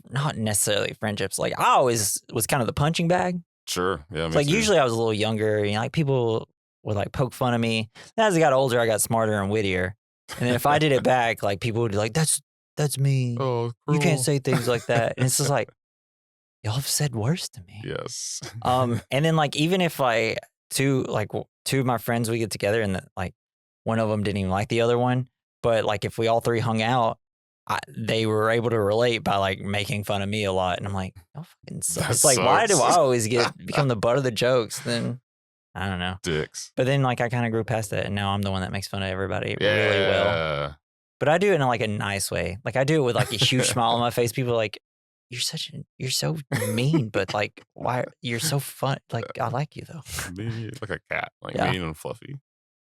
not necessarily friendships. Like I always was kind of the punching bag. Sure. Yeah. Like usually I was a little younger, like people would like poke fun of me. And as I got older, I got smarter and wittier. And then if I did it back, like people would be like, that's me. Oh, you can't say things like that. And it's just like, y'all have said worse to me. Yes. And then like even if two of my friends we get together and like one of them didn't even like the other one, but like if we all 3 hung out, they were able to relate by like making fun of me a lot, and I'm like, y'all fucking suck. It's like, why do I always become the butt of the jokes? Then I don't know, dicks. But then like I kind of grew past that, and now I'm the one that makes fun of everybody really well. But I do it in like a nice way. Like I do it with like a huge smile on my face. People are like, you're so mean, but like, why you're so fun? Like, I like you though. Mean, like a cat, like Yeah. mean and fluffy.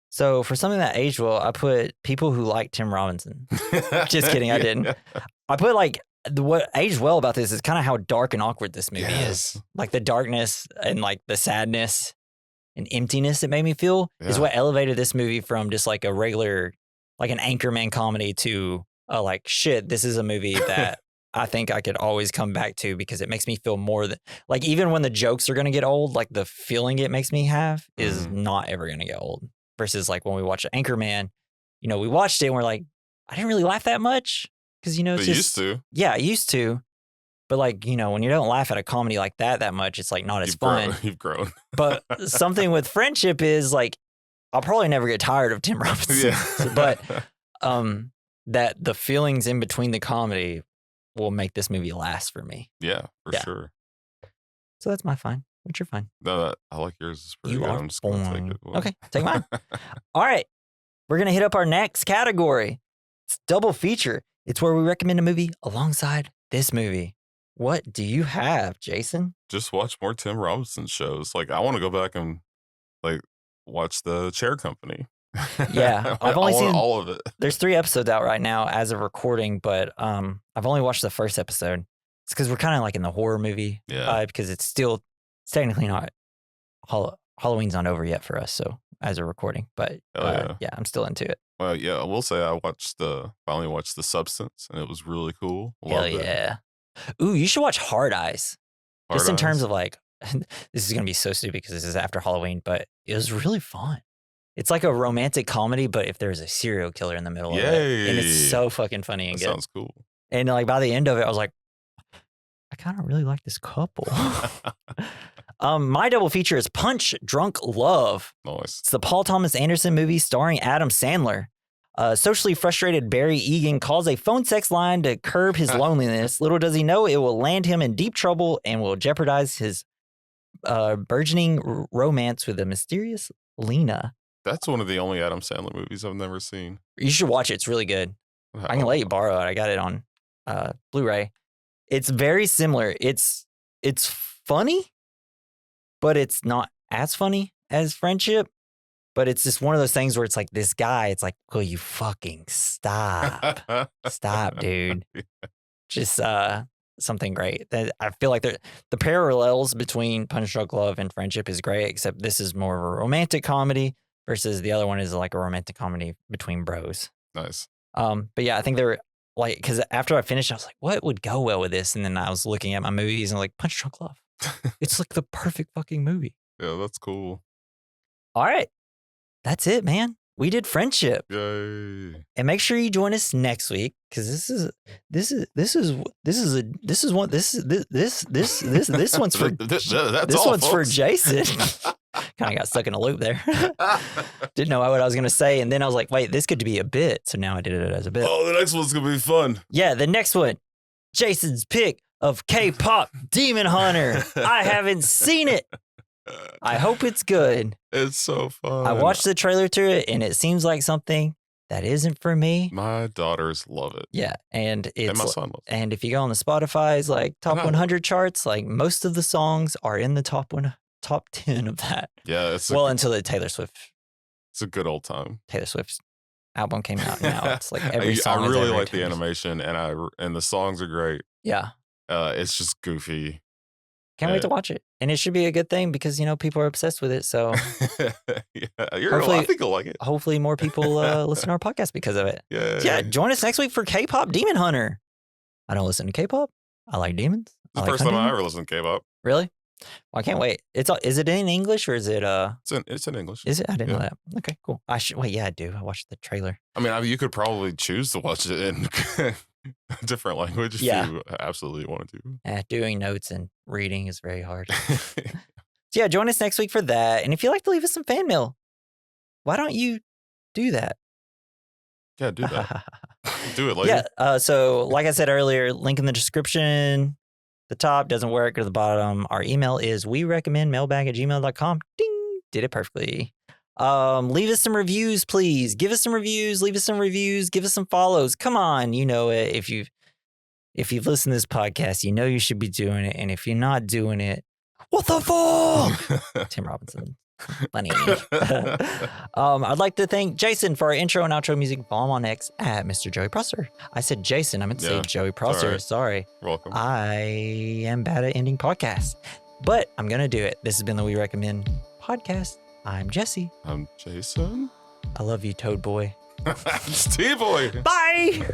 So for something that aged well, I put people who like Tim Robinson. Just kidding, I didn't. I put like what aged well about this is kind of how dark and awkward this movie is. Like the darkness and like the sadness and emptiness it made me feel is what elevated this movie from just like a regular, like an Anchorman comedy to like, shit, this is a movie that I think I could always come back to because it makes me feel more than, like, even when the jokes are going to get old, like the feeling it makes me have is not ever going to get old. Versus like when we watch Anchorman, you know, we watched it and we're like, I didn't really laugh that much because, you know, it's just, used to. Yeah, I used to. But like, you know, when you don't laugh at a comedy like that much, it's like not as fun. You've grown. But something with Friendship is like, I'll probably never get tired of Tim Robinson. Yeah. But that the feelings in between the comedy will make this movie last for me. Yeah, for sure. So that's my fine. What's your fine? No, I like yours. It's pretty good. I'm just going to take it. Okay, take mine. All right. We're going to hit up our next category. It's double feature. It's where we recommend a movie alongside this movie. What do you have, Jason? Just watch more Tim Robinson shows. Like, I want to go back and like watch the Chair Company. Yeah, I've only seen all of it. There's 3 episodes out right now as of recording, but I've only watched the first episode. It's because we're kind of like in the horror movie vibe because it's technically not Halloween's not over yet for us, so as a recording. But yeah, I'm still into it. Well, yeah, I will say I finally watched The Substance, and it was really cool. Hell yeah! Ooh, you should watch Hard Eyes. Just in terms of like, this is gonna be so stupid because this is after Halloween, but it was really fun. It's like a romantic comedy, but if there's a serial killer in the middle of it, and it's so fucking funny and good. Sounds cool. And like by the end of it, I was like, I kind of really like this couple. My double feature is Punch Drunk Love. Nice. It's the Paul Thomas Anderson movie starring Adam Sandler. Socially frustrated Barry Egan calls a phone sex line to curb his loneliness. Little does he know it will land him in deep trouble and will jeopardize his burgeoning romance with a mysterious Lena. That's one of the only Adam Sandler movies I've never seen. You should watch it. It's really good. I can let you borrow it. I got it on Blu-ray. It's very similar. It's funny, but it's not as funny as Friendship. But it's just one of those things where it's like this guy, it's like, will you fucking stop? Stop, dude. Just something great. I feel like the parallels between Punch Drunk Love and Friendship is great, except this is more of a romantic comedy versus the other one is like a romantic comedy between bros. Nice. But yeah, I think they're like, because after I finished, I was like, what would go well with this? And then I was looking at my movies and like, Punch Drunk Love. It's like the perfect fucking movie. Yeah, that's cool. All right. That's it, man. We did Friendship. Yay. And make sure you join us next week because this one's for Jason. Kind of got stuck in a loop there. Didn't know what I was going to say. And then I was like, wait, this could be a bit. So now I did it as a bit. Oh, the next one's going to be fun. Yeah, the next one. Jason's pick of K-pop Demon Hunter. I haven't seen it. I hope it's good. It's so fun. I watched the trailer to it, and it seems like something that isn't for me. My daughters love it. Yeah, and it's and my son loves it. And if you go on the Spotify's like top 100 charts, like most of the songs are in the top 10 of that. Yeah, it's until the Taylor Swift. It's a good old time. Taylor Swift's album came out, and now it's like every song. I really like the animation, and the songs are great. Yeah, it's just goofy. Can't wait to watch it. And it should be a good thing because, you know, people are obsessed with it. So I think you'll like it. Hopefully more people listen to our podcast because of it. Yeah. Join us next week for K-pop Demon Hunter. I don't listen to K-pop. I like demons. It's the first time I ever listened to K-pop. Really? Well, I can't wait. Is it in English or is it It's in English. Is it? I didn't know that. Okay, cool. I do. I watched the trailer. I mean, you could probably choose to watch it in a different language if you absolutely wanted to. Doing notes and reading is very hard. So yeah, join us next week for that. And if you'd like to leave us some fan mail, why don't you do that? Yeah, do that. Do it later. Yeah. So like I said earlier, link in the description. The top doesn't work. Go to the bottom. Our email is werecommendmailbag@gmail.com. Ding. Did it perfectly. Leave us some reviews, please. Give us some reviews. Leave us some reviews. Give us some follows. Come on. You know it. If if you've listened to this podcast, you know you should be doing it. And if you're not doing it, what the fuck? Tim Robinson. Funny. I'd like to thank Jason for our intro and outro music. Follow him on X at Mr. Joey Prosser. I said Jason. I meant to say Joey Prosser. Right. Sorry. Welcome. I am bad at ending podcasts, but I'm going to do it. This has been the We Recommend podcast. I'm Jesse. I'm Jason. I love you, Toad Boy. Steve Boy. Bye.